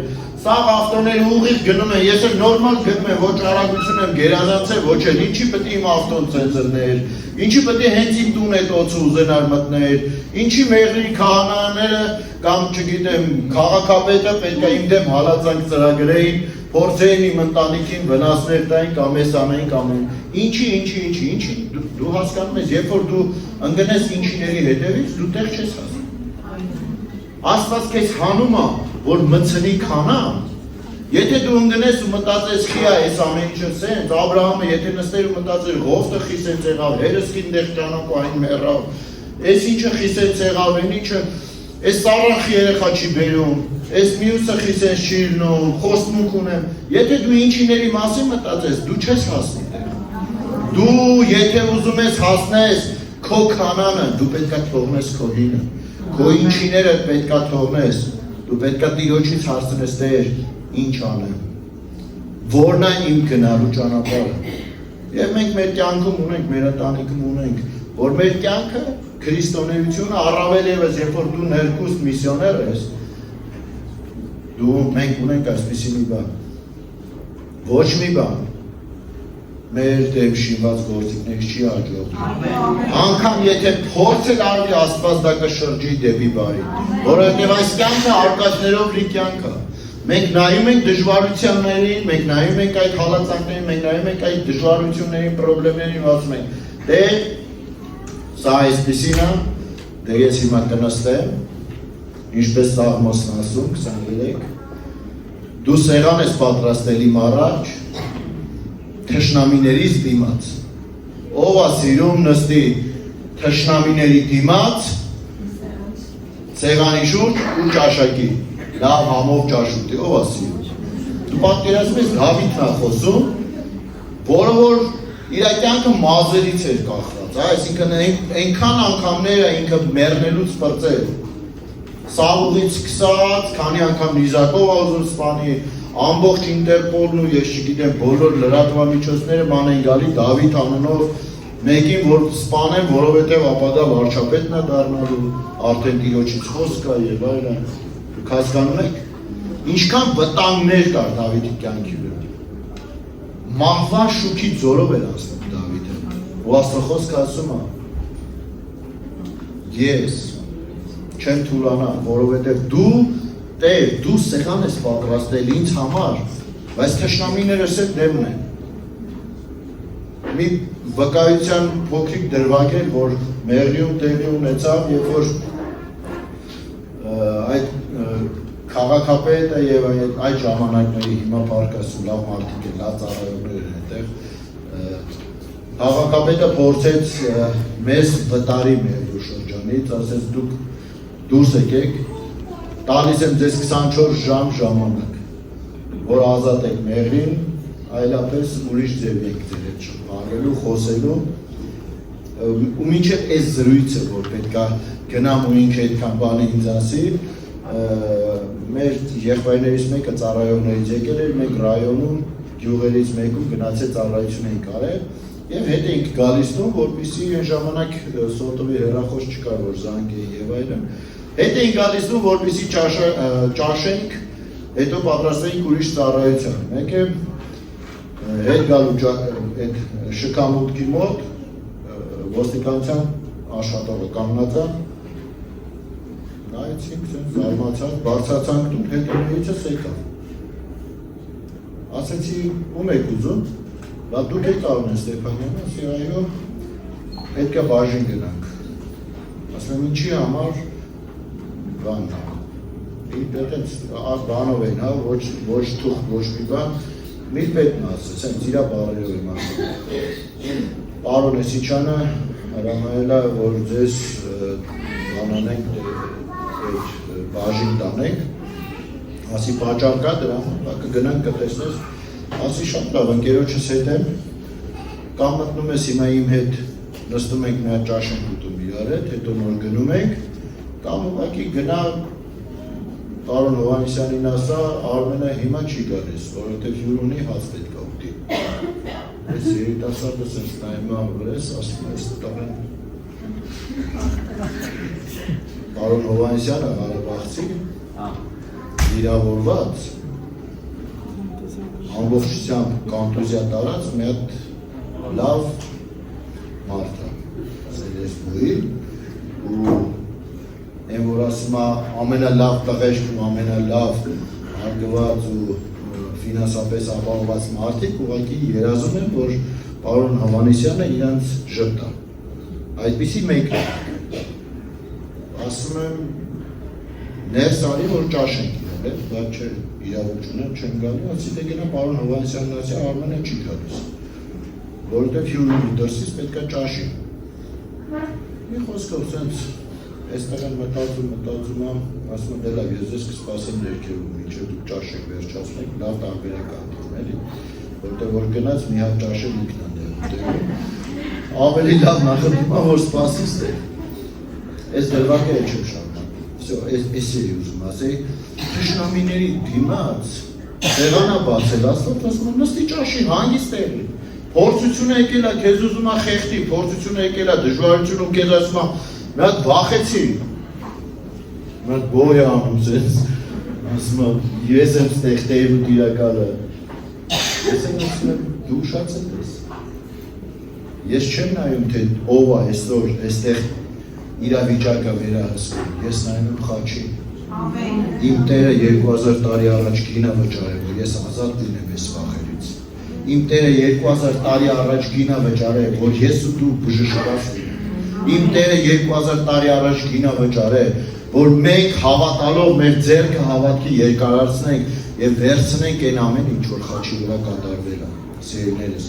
Speaker 1: սաղ ավտոները ուղիղ գնում են, ես էլ նորմալ գնում եմ, ոչ արագություն եմ գերանացել, ոչ էլ, ինչի պետք է իմ ավտոն ցենզրներ, ինչի պետք է հենց իմ տուն այդ օծը ուզենար մտներ, ինչի մեղրի քահանաները կամ չգիտեմ, քաղաքապետը պետք է իմ դեմ հալածանք ծրագրեին, փորձեին իմ ընտանիքին վնասներ տային կամ էս անային կամ ինչի, դու հասկանում ես, երբ որ դու ընկնես ինչիների հետևից, դու տեղ չես հասնում։ Աստված քեզ հանում է, որ մցնի քանա, եթե դու ընկնես ու մտածես խիա այս ամեն ինչը սենց, Աբրահամը եթե նստեր ու մտածեր ղովտը խիսենց եղավ, հերսքին դեղ ճանապարհին մեռավ, այս ինչը խիսենց եղավ, այն ինչը այս Սարան երեխա չի բերում, այս մյուսը խիսենց չի լինում, խոստմունք ունեմ, եթե դու ինչիների մասին մտածես, դու չես հասնի դեռ։ Դու եթե ուզում ես հասնես քո քանանը, դու պետք է թողնես քո հինը, քո ինչիները պետք է թողնես, դու պետք է Տիրոջից հարցնես Տեր, ինչ անեմ, որն է իմ գնալու ճանապարհը։ Եվ մենք մեր կյանքում ունենք, մեր ընտանիքում ունենք, որ մեր կյանքը քրիստոնեությունը առավել ևս, երբ որ դու ներքուստ միսիոներ ես, մենք ունենք այսպիսի մի բան, ոչ մի բան, մեր դեմ շինված գործիքներից չի հաջողվում։ Անգամ եթե փորձ էլ արվի, Աստված դա կշրջի դեպի բարի, որովհետև այս կյանքը արկածներով լի կյանք է։ Մենք նայում ենք դժվարություններին, մենք նայում ենք այդ հալածանքներին, մենք նայում ենք այդ դժվարություններին, խնդիրներին, ասում ենք, դե սա այսպիսին է, դե ես հիմա կնստեմ, ինչպես Սաղմոսն ասում 23, դու սեղան ես պատրաստել իմ առաջ, թշնամիներից դիմաց, ով է սիրում նստի թշնամիների դիմաց, սեղանի շուրջ ու ճաշակի, լավ համով ճաշուտի, ով է սիրում։ Դու պատկերացնում ես Դավիթն է խոսում, որը որ իր կյանքը մազերից էր կախված, այսինքն այնքան անգամներ է ինքը մեռնելուց պրծել, Սաղուղից սկսած, քանի անգամ նիզակով ուզում սպանի, ամբողջ Ինտերպոլն ու ես չգիտեմ բոլոր լրատվամիջոցները ման են գալի Դավիթ անունով մեկին, որ սպանեն, որովհետև ապագա վարչապետն է դառնալու, արդեն Տիրոջից խոսք կա եւ այլն։ Դուք հասկանում եք, ինչքան վտանգներ կար Դավիթի կյանքի վրա։ Մահվան շուքի ձորով էր անցնում Դավիթը, ու Աստվածքը ասում է. ես չեմ թուլանա, որովհետև դու Տեր, դու սեղան ես պատրաստել ինձ համար, բայց թշնամիներս էլ դեմն են։ Մի վկայության փոքրիկ դրվագ էր, որ Մեղրիում տեղի ունեցավ, երբ որ այդ քաղաքապետը եւ այդ ժամանակների հիմա պարկասում լավ մարդիկ են, լավ ծառայողներ են այդտեղ, քաղաքապետը փորձեց մեզ վտարի մեր շրջանից, ասեց դուք դուրս եկեք, տալիս եմ ձեզ 24 ժամ ժամանակ, որ ազատ եք Մեղրին, այլապես ուրիշ ձև եք ձեր հետ շփվելու, խոսելու, ու մինչև այս զրույցը, որ պետք է գնամ ու ինքը այդքան բանը ինձ ասի, մեր եղբայրներից մեկը ծառայողներից եկել էր, մենք ռայոնում, գյուղերից մեկում գնացել ծառայություն ենք արել, եւ հետ էինք գալիս տուն, որպեսզի այն ժամանակ սոտովի հեռախոս չկար, որ զանգեի եւ այլն։ Հետ էինք գալիս տուն, որպեսզի ճաշենք, հետո պատրաստեինք ուրիշ ծառայության։ Մեկը հետ գալու այդ շքամուտքի մոտ ոստիկանության աշխատողը կանգնած է, նայեցինք, զարմացանք, բարձրացանք տուն, հետևիցս եկավ։ Ասեցի, ում եք ուզում, բա դուք եք Արմեն Ստեփանյանը, ասի այո, պետք է բաժին գնանք։ Ասում եմ, ինչի համար բանն է։ այդպես բանով են, հա, ոչ թուղթ, ոչ մի բան, մի պետն ասես, հենց իրա բառերով եմ ասում։ Պարոն Էսիչյանը հրամանել է, որ ձեզ բանանենք, բաժին տանենք, ասի պատճառ կա դրա, կգնանք կտեսնես, ասի շատ լավ, ընկերոջս հետ եմ, կամ մտնում ես հիմա իմ հետ նստում ենք մի հատ ճաշ ենք ուտում իրար հետ, հետո նոր գնում ենք, կամ ուղղակի գնա պարոն Հովհաննիսյանին ասա, Արմենը հիմա չի գալիս, որովհետև հյուր ունի հաց պետք է ուտի։ Այս երիտասարդը սենց նայում է վրես, ասում է տղեն պարոն Հովհաննիսյանը հարևաղցի վիրավորված ամբողջությամբ կոնտուզիա տարած մի հատ լավ մարդ է, սերեսբույի ու են որ ասում է ամենալավ տղեշք ու ամենալավ հարգված ու ֆինանսապես ապահովված մարդիկ ուղղակի երազում են, որ պարոն Հովհաննիսյանը իրանց ժպտա։ Այդպիսի մեկն է։ Ասում եմ ներս արի, որ ճաշ ենք իրել, դա չէ իրավունք չունեմ, չեմ գալու, ասի դե գնա պարոն Հովհաննիսյանն ասի Արմենը չի գալիս, որովհետև հյուր ունի դրսից պետք է ճաշի։ Մի խոսքով սենց այստեղ են մտածում եմ, ասում եմ դե լավ, ես ձեզ կսպասեմ ներքևում, մինչև դուք ճաշ եք վերջացնեք, լավ տարբերակ անդիմ էլի, որտեղ որ գնաց մի հատ ճաշել ինքն է դերում, ավելի լավ նախընտրում եմ, որ սպասից դեր, այս դրվագը է չեմ շարունակում, էս էի ուզում ասեի, թշնամիների դիմաց տեղան է բացել, ասում եմ նստի ճաշի, հանգիստ եղի, փորձությունը եկել է, քեզ ուզում է խեղդի, փորձությունը եկել է, դժվարությունում քեզ ասում է մի հատ վախեցի, մի հատ բոյ է անում ձեզ, ասում եմ, ես եմ ստեղ տեղ ու տիրակալը, ես եմ ասում եմ, դու ուշացել ես, ես չեմ նայում, թե ով է այսօր, այստեղ իրավիճակը վերահսկում, ես նայում եմ Խաչի, իմ տերը 2000 տարի առաջ գինը վճարել, որ ես ազատ լինեմ այս վախերից, իմ տերը 2000 տարի առաջ գինը վճարել, որ ես ու դու բժշկված լինեմ, իմ տերը 2000 տարի առաջ գինը վճարել, որ մենք հավատալով մեր ձեռքը հավատքի երկարացնենք եւ վերցնենք այն ամեն ինչ, որ Խաչի վրա կատարվել է, սիրելիներս։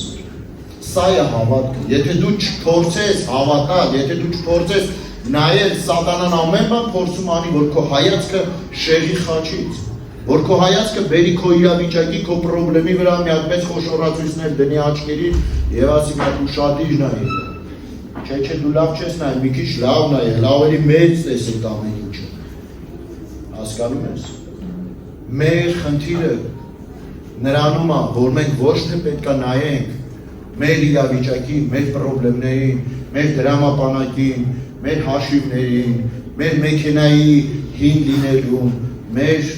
Speaker 1: Սա է հավատքը, եթե դու չփորձես հավատալ, եթե դու չփորձես նայել սատանան ամեն բան փորձում անի, որ քո հայացքը շեղի Խաչից, որ քո հայացքը բերի քո իրավիճակի, քո պրոբլեմի վրա մի հատ մեծ խոշորացույցներ դնի աչքերին եւ ասի մի հատ ուշադիր նայել։ Չէ, դու լավ չես նայել, մի քիչ լավ նայել, ավելի մեծ տեսեք ամեն ինչը։ Հասկանում ես։ Մեր խնդիրը նրանում է, որ մենք ոչ թե պետք է նայենք մեր իրավիճակին, մեր պրոբլեմներին, մեր դրամապանակին, մեր հաշիվներին, մեր մեքենայի հին լինելուն, մեր,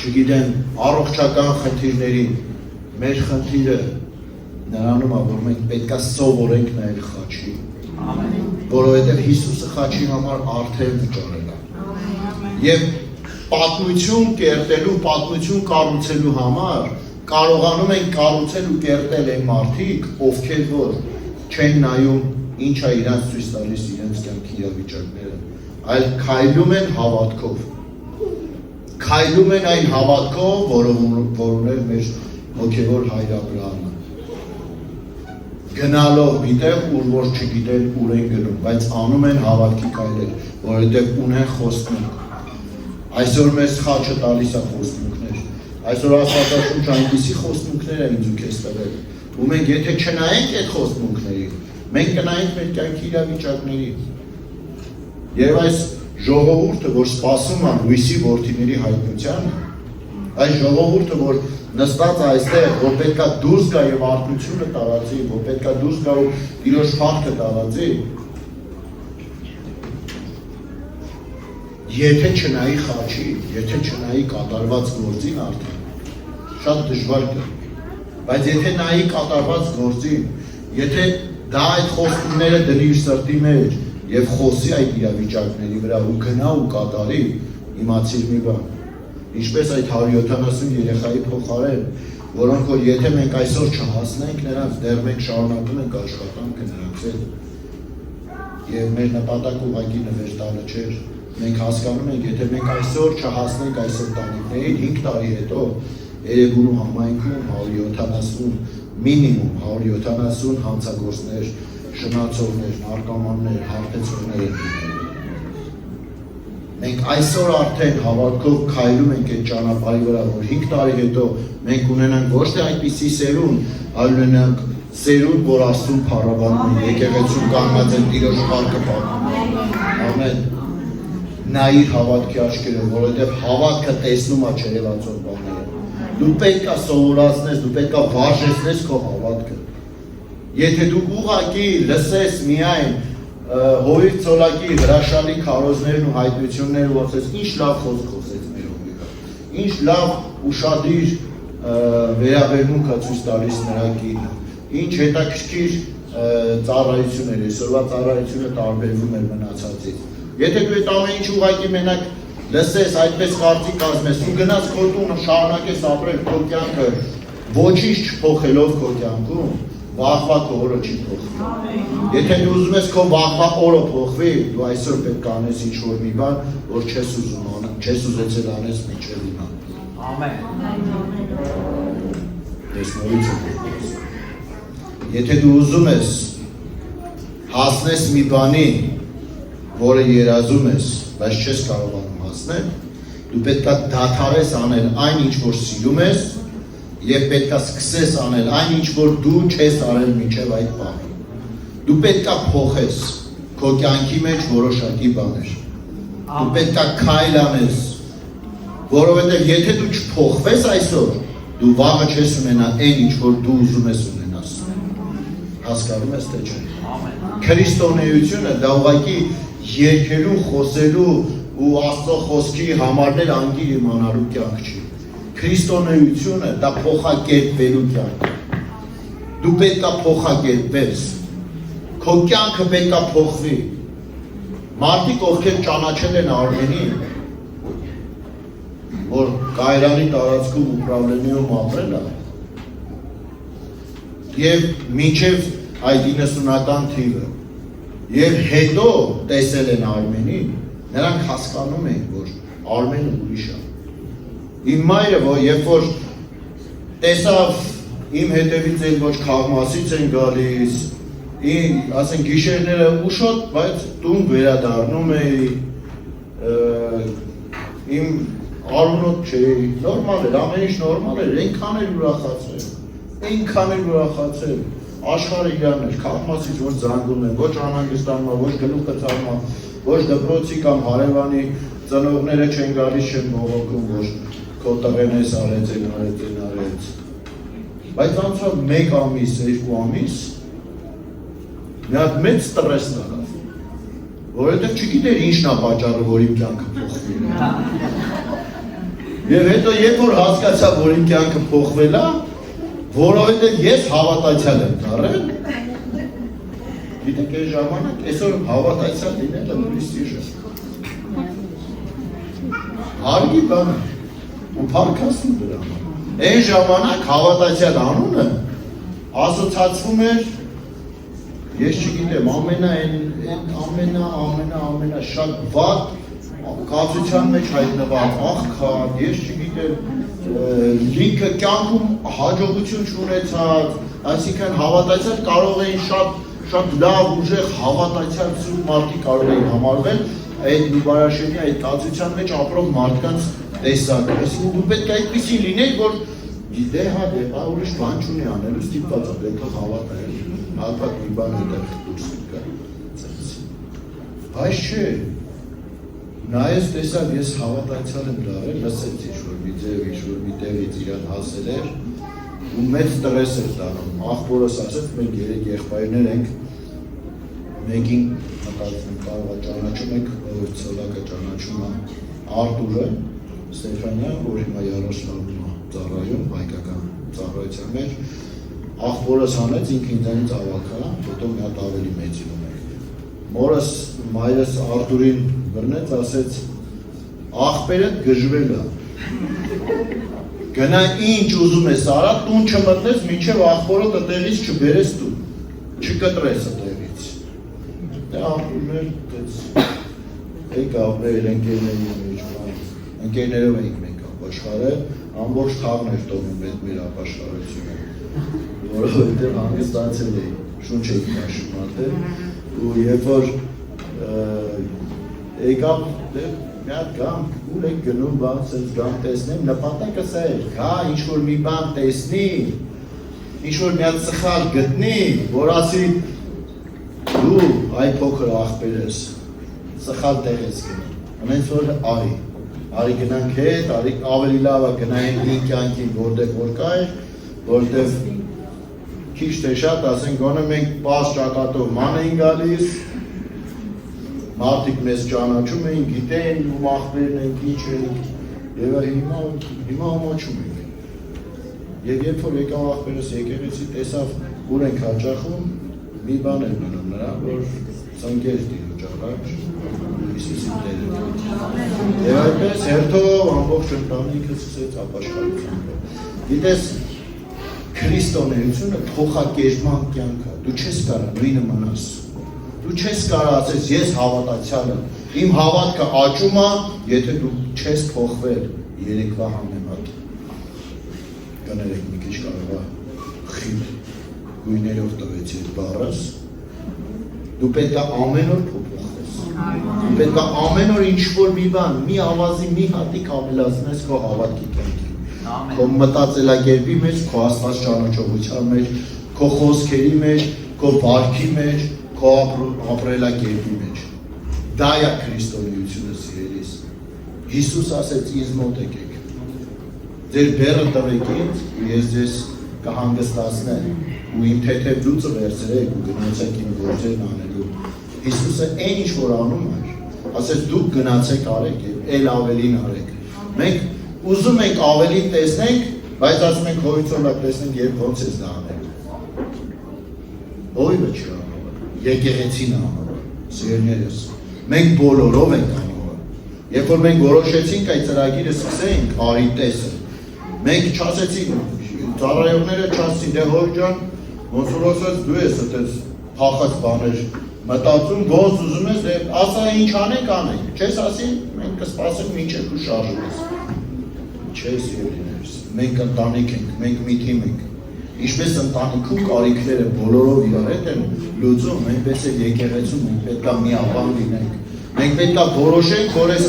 Speaker 1: չգիտեմ, առողջական խնդիրներին, մեր խնդիրը նրանում է, որ մենք պետք է սովորենք նայել Խաչի, որովհետև Հիսուսը Խաչի համար արդեն վճարել է։ Եվ պատմություն կերտելու, պատմություն կառուցելու համար կարողանում են կառուցել ու կերտել այն մարդիկ, ովքեր որ չեն նայում ինչ է իրանց ցույց տալիս իրենց կյանքի իրավիճակները, այլ քայլում են հավատքով։ Քայլում են այն հավատքով, որ ուներ մեր հոգևոր հայր Աբրահամը։ Գնալով գիտեղ, ուր որ չգիտեն ուր են գնում, բայց անում են հավատքի քայլեր, որովհետև ունեն խոստմունք։ Այսօր մեզ Խաչը տալիս է խոստմունքներ։ Այսօր Աստվածաշունչը այնպիսի խոստմունքներ է ինձ ու քեզ տվել։ Ու մենք եթե չնայենք այդ խոստմունքներին, մենք կնայենք մեր կյանքի իրավիճակների։ Եվ այս ժողովուրդը, որ սպասում է լույսի որդիների հայտնությանը, այս ժողովուրդը, որ նստած այստեղ, որ պետքա դուրս գա եւ արթնությունը տարածի, որ պետքա դուրս գա ու իրոջ փառքը տարածի, եթե չնայի Խաչի, եթե չնայի կատարված գործին արդեն, շատ դժվար կա, բայց եթե նայի կատարված գործին, եթե դա այդ խոստումները դնի իր սրտի մեջ եւ խոսի այդ իրավիճակների վրա ու գնա ու կատարի, իմացիր մի բան, ինչպես այդ 170 երեխայի փոխարեն, որոնք որ եթե մենք այսօր չհասնենք նրանց, դեռ մենք շարունակում ենք աշխատանքը նրանց հետ եւ մեր նպատակը ուղղակի նվեր տալը չէր, մենք հասկանում ենք, եթե մենք այսօր չհասնենք այս ընտանիքներին 5 տարի հետո Երևանու համայնքում 170 մինիմում 170 հանցագործներ, շնացողներ, նարկոմաններ, հարբեցողներ են լինելու։ Մենք այսօր արդեն հավատքով քայլում ենք այդ ճանապարհի վրա, որ 5 տարի հետո մենք ունենանք ոչ թե այդպիսի սերունդ, այլ ունենանք սերունդ, որ Աստծուն փառաբանում են, եկեղեցում կանգնած են Տիրոջ փառքը պատմում։ Ամեն։ Նայիր հավատքի աչքերը, որովհետև հավատքը տեսնում է չերևացող բաները։ Դու պետք է սովորացնես, դու պետք է վարժեցնես քո հավատքը։ Եթե դու ուղղակի լսես միայն հովիվ ծոլակի հրաշալի քարոզներն ու հայտնությունները ու ասես ինչ լավ խոսք խոսեց մեր հովիվը, ինչ լավ ուշադիր վերաբերմունք է ցույց տալիս նրա կինը, ինչ հետաքրքիր ծառայություն էր, այսօրվա ծառայությունը տարբերվում էր մնացածից։ Եթե դու այդ ամեն ինչ ուղղակի մենակ լսես, այդպես կարծիք կազմես, ու գնաս քո տունը շարունակես ապրել քո կյանքը, ոչինչ չփոխելով քո կյանքում, վաղվա քո օրը չի փոխվի։ Եթե դու ուզում ես քո վաղվա օրը փոխվի, դու այսօր պետք է անես ինչ-որ մի բան, որ չես ուզեցել անես մինչև հիմա։ Ամեն։ Տեսնողություն։ Եթե դու ուզում ես հասնես մի բանի, որը երազում ես, բայց չես կարողանում հասնել, դու պետք է դադարես անել այն ինչ որ սիրում ես եւ պետք է սկսես անել այն ինչ որ դու չես արել մինչև այդ բանը։ Դու պետք է փոխես քո կյանքի մեջ որոշակի բաներ։ Դու պետք է քայլ անես, որովհետեւ եթե դու չփոխվես այսօր, դու վաղը չես ունենա այն ինչ որ դու ուզում ես ունենաս։ Հասկանում ես թե չէ։ Քրիստոնեությունը դա ուղղակի երկելու, խոսելու ու Աստծո խոսքի համարներ անգիր իմանալու կյանք չի։ Քրիստոնեությունը դա փոխակերպվելու կյանք։ Դու պետք է փոխակերպվես։ Քո կյանքը պետք է փոխվի։ Մարդիկ ովքեր ճանաչել են Արմենին, որ Կայրանի տարածքում ուպրավլենիում ապրել է, եւ մինչև այդ 90-ական թիվը, եւ հետո տեսել են Արմենին, նրանք հասկանում են, որ Արմենը ուրիշ է։ Իմ մայրը, երբ որ տեսավ իմ հետևից էլ ոչ քաղմասից են գալիս, ասեն գիշերները ուշոտ, բայց տուն վերադառնում էի, իմ արունոտ չէի, նորմալ էր, ամեն ինչ նորմալ էր, այնքան էր ուրախացել, աշխարհը իրանն էր, քաղմասից ոչ զանգում են, ոչ անհանգստանում, ոչ գլուխը ցավում, ոչ դպրոցի կամ հարևանի ծնողները չեն գալիս, չեն բողոքում, որ քո տղեն էս արեց, այն արեց։ Բայց անցավ 1 ամիս, 2 ամիս, մի հատ մեծ ստրես եղավ, որովհետև չգիտեր ինչն է պատճառը, որ իմ կյանքը փոխվի։ Եվ հետո երբ որ հասկացա, որ իմ կյանքը փոխվել է, որովհետև ես հավատացյալ եմ դառել, գիտեք այս ժամանակ, այսօր հավատացյալ լինելը ուրիշ սիրտ է։ Հարգի բան է, ու փառքասում դրա համար։ Այն ժամանակ հավատացյալ անունը ասոցացվում էր, ես չգիտեմ, ամենա շատ վատ կացության մեջ հայտնված աղքատ, ես չգիտեմ, լիքը կյանքում հաջողություն չունեցած, այսինքն հավատացյալ կարող էին շատ լավ ուժեղ հավատացյալ սուրբ մարդիկ կարող էին համարվել այդ Նուբարաշենի այդ կացության մեջ ապրող մարդկանց տեսակ։ Այսինքն դու պետք է այդպիսի լինեի, որ դե հա ուրիշ բան չունի անելու, ստիպված է պետք է հավատալ, հատված մի բան այդտեղ դուրս գա։ Բայց չէ, նայես տեսավ ես հավատացյալ եմ դառել, լսեց ինչ-որ մի ձև, ինչ-որ մի տեղից իրան հասել էր ու մեծ ստրես էր տանում։ Աղբորս ասեց, մենք 3 եղբայրներ ենք, մեկին մտածում կարող է ճանաչում եք, որ ծոլակը ճանաչում է Արտուրը, Ստեփանյան, որ հիմա Յարոսլավում է ծառայում, հայկական ծառայության մեջ, աղբորս հանեց, ինքը ինձանից ավակա, հետո մի հատ ավելի մեծինում եք։ Մորս, մայրս Արտուրին բռնեց, ասեց, աղբերդ գժվել է, գնա ինչ ուզում ես արա, տուն չմտնես, մինչև աղբորը տտեղից չբերես տուն, չկտրես տտեղից։ Դե Արտուրն էր, եկավ մեր ընկերների մեջ, ընկերներով էինք մենք ապաշխարել, ամբողջ թաղն էր տոնում մեր ապաշխարությունը, որովհետև հանգստացել էի, շունչ էինք նաշում արդեն, ու երբ որ եկավ մի հատ գամ, ուր եք գնում բան, սենց գամ տեսնեմ, նպատակը սա էր, գա ինչ-որ մի բան տեսնի, ինչ-որ մի հատ սխալ գտնի, որ ասի դու այ փոքր աղբեր ես, սխալ տեղ ես գնում, անենց որ արի գնանք հետ, ավելի լավ է գնային իմ կյանքին, որտեղ որ կա էր, որտեղ քիչ թե շատ ասենք գոնե մենք պաս ճակատով ման էին գալիս, մարդիկ մեզ ճանաչում էին, գիտեին ում աղբերն ենք, ինչ ենք, և հիմա ամաչում ենք։ Եվ երբ որ եկավ աղբերս եկեղեցի տեսավ ուր ենք հաճախում, մի բան էր մնում նրա, որ ծնկեր տիրուճ առաջ, Հիսուսի Տերը։ Եվ այդպես հերթով ամբողջ ընտանիքը սկսեց ապաշխարությունը։ Գիտես, քրիստոնեությունը փոխակերպման կյանք է, դու չես կարող նույնը մնաս։ Դու չես կարող ասես ես հավատացյալ եմ, իմ հավատքը աճում է, եթե դու չես փոխվել երեկվա համեմատ։ Կներեք մի քիչ կարող է խիտ գույներով տվեցի այդ բառս, դու պետք է ամեն օր փոխվես։ Դու պետք է ամեն օր ինչ-որ մի բան, մի ավազի, մի հատիկ ավելացնես քո հավատքի կյանքին։ Քո մտածելակերպի մեջ, քո Աստված ճանաչողության մեջ, քո խոսքերի մեջ, քո վարքի մեջ, քո ապրելակերպի մեջ։ Դա է քրիստոնեությունը, սիրելիս։ Հիսուս ասեց ինձ մոտ եկեք։ Ձեր բեռը տվեք ինձ, ու ես ձեզ կհանգստացնեմ, ու իմ թեթև լուծը վերցրեք ու գնացեք իմ գործերն անելու։ Հիսուսը այն ինչ որ անում էր, ասեց դուք գնացեք արեք եւ այլ ավելին արեք։ Մենք ուզում ենք ավելին տեսնենք, բայց ասում ենք հորիցոնակ տեսնենք եւ ոնց է դա անել։ Ո՞յը չի անում։ Եկեղեցին անում։ Սիրելիներս, մենք բոլորով ենք անում։ Երբ որ մենք որոշեցինք այդ ծրագիրը սկսենք, արի տեսը։ Մենք չասեցինք, ծառայողները չասեցին, դե հոր ջան, ոնց որ ասած դու ես այդպես փախած բաներ մտածում, ոնց ուզում ես, դե ասա ինչ անենք, անենք։ Չես ասի, մենք կսպասենք մինչև դու շարժվես։ Չէ, սիրելիներս, մենք ընտանիք ենք, մենք մի թիմ ենք։ Ինչպես ընտանիքում կարիքները բոլորով իրար հետ են լուծում, այնպես էլ եկեղեցում մենք պետք է միաբան լինենք։ Մենք պետք է որոշենք, որ այս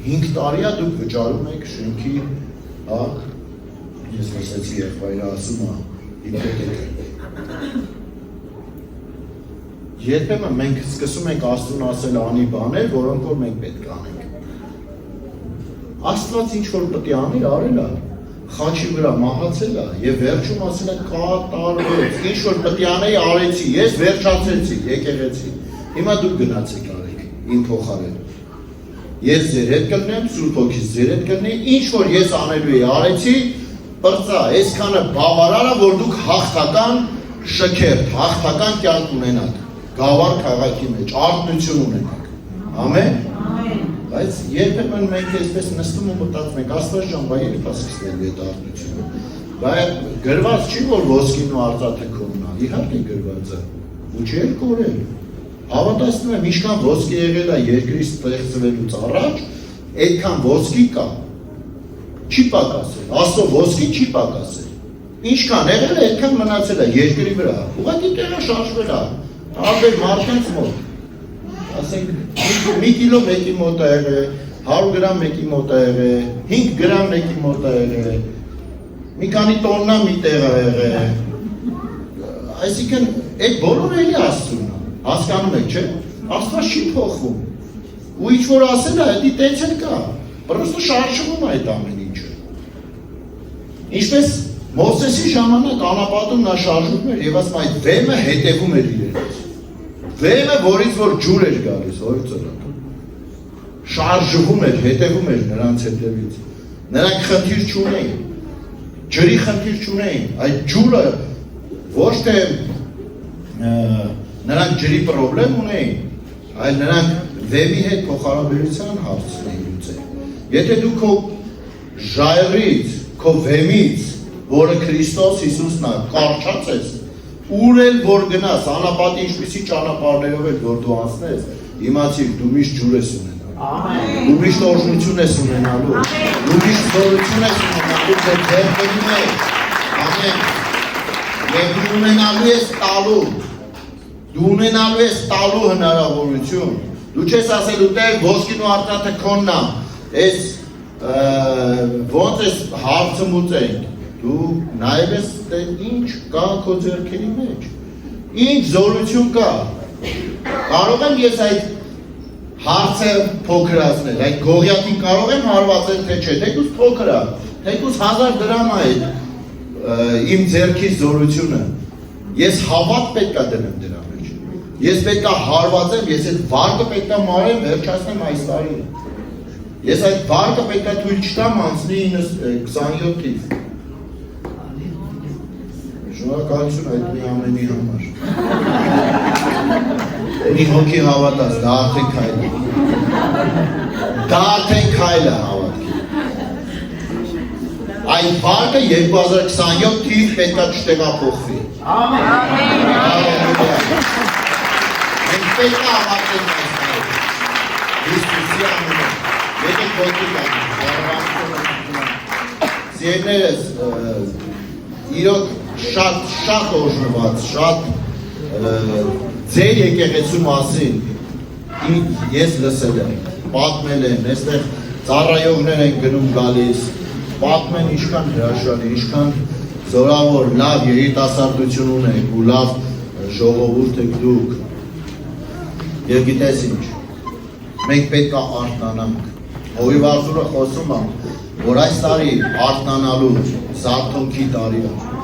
Speaker 1: 5 տարի է դուք վճարում եք շենքի, հա, ես լսեցի եղբայրը ասում է, իպոթեկը։ Երբեմն մենք սկսում ենք Աստծուն ասել անի բաներ, որոնք որ մենք պետք է անենք։ Աստված ինչ որ պետք է անիր, արել է, խաչի վրա մահացել է եւ վերջում ասել է կատարվեց, ինչ որ պետք է անեի արեցի, ես վերջացրեցի, եկեղեցի։ Հիմա դուք գնացեք արեք, իմ փոխարեն։ Ես ձեր հետ կլնեմ, Սուրբ Հոգիս ձեր հետ կլնի, ինչ որ ես անելու էի արեցի, բրծա, այսքանը բավարար է, որ դուք հաղթական շքերթ, հաղթական կյանք ունենաք, գավառ քաղաքի մեջ, արթնություն ունենաք։ Ամեն։ Բայց երբեմն մենք այսպես նստում ու մտածում ենք, Աստված ջան, բայ երբ է սկսվելու այդ արթնությունը։ Բայց գրված չի, որ ոսկին ու արծաթը քոնն է, իհարկե գրված է, ու չի էլ կորել։ Հավատացնում եմ, ինչքան ոսկի եղել է երկրի ստեղծվելուց առաջ, այդքան ոսկի կա, չի պակասել, Աստծո ոսկին չի պակասել։ Ինչքան եղել է, այդքան մնացել է երկրի վրա, ուղղակի տեղը շարժվել է, տարբեր մարդկանց մոտ։ Ասենք, մի կիլո մեկի մոտ է եղել, 100 գրամ մեկի մոտ է եղել, 5 գրամ մեկի մոտ է եղել, մի քանի տոննա մի տեղ է եղել։ Այսինքն, այդ բոլորը էլի Աստծուն է, հասկանում եք, չէ՞։ Աստված չի փոխվում։ Ու ինչ որ ասել է, դա տենց էլ կա։ Պրոստը շարժվում է այդ ամեն ինչը։ Ինչպես Մովսեսի ժամանակ անապատում նա շարժվում էր եւ ասում այդ վեմը հետևում էր իրենից։ Վեմը, որից որ ջուր էր գալիս, հորիցոնակ, շարժվում էր, հետևում էր նրանց հետևից։ Նրանք խնդիր չունեին, ջրի խնդիր չունեին, այդ ջուրը ոչ թե նրանք ջրի պրոբլեմ ունեին, այլ նրանք վեմի հետ փոխհարաբերության հարցն էին լուծել։ Եթե դու քո ժայռից, քո վեմից, որը Քրիստոս Հիսուսն է, կարճած ես, ուր էլ որ գնաս, անապատի ինչպիսի ճանապարհներով էլ որ դու անցնես, իմացիր դու միշտ ջուր ես ունենալու, դու միշտ օրհնություն ես ունենալու, դու միշտ զորություն ես ունենալու ձեր ձեռքերի մեջ, ամեն, և դու ունենալու ես տալու, դու ունենալու ես տալու հնարավորություն, դու չես ասելու Տեր ոսկին ու արծաթը քոնն է, ես ոնց ես հարցը մուծենք, դու նայել ես ինչ կա քո ձեռքերի մեջ, ինչ զորություն կա, կարող եմ ես այդ հարցը փոքրացնել, այդ Գողիաթին կարող եմ հարվածել թե չէ, թեկուզ փոքր է, թեկուզ 1000 դրամ է իմ ձեռքի զորությունը, ես հավատ պետք է դնեմ դրա մեջ, ես պետք է հարվածեմ, ես այդ վարկը պետք է մարեմ, վերջացնեմ այս տարի, ես այդ վարկը պետք է թույլ չտամ անցնի 27 թիվ, շնորհակալություն այդ մի ամենի համար, մի հոգի հավատաց, դա արդեն քայլ է, դա արդեն քայլ է հավատքի, այդ վարկը 2027 թիվ պետք է չտեղափոխվի, մենք պետք է հավատենք այս տարի, Քրիստոսի անունով, եկեք ոտքի տանք, սիրելիներս, իրոք շատ օրհնված, շատ ձեր եկեղեցու մասին ես լսել եմ, պատմել եմ, այստեղ ծառայողներ են գնում գալիս, պատմեն ինչքան հրաշալի, ինչքան զորավոր, լավ երիտասարդություն ունենք ու լավ ժողովուրդ եք դուք, և գիտես ինչ, մենք պետք է արթնանանք, հովիվ Արթուրը խոսում է, որ այս տարի արթնանալու զարթոնքի տարի է,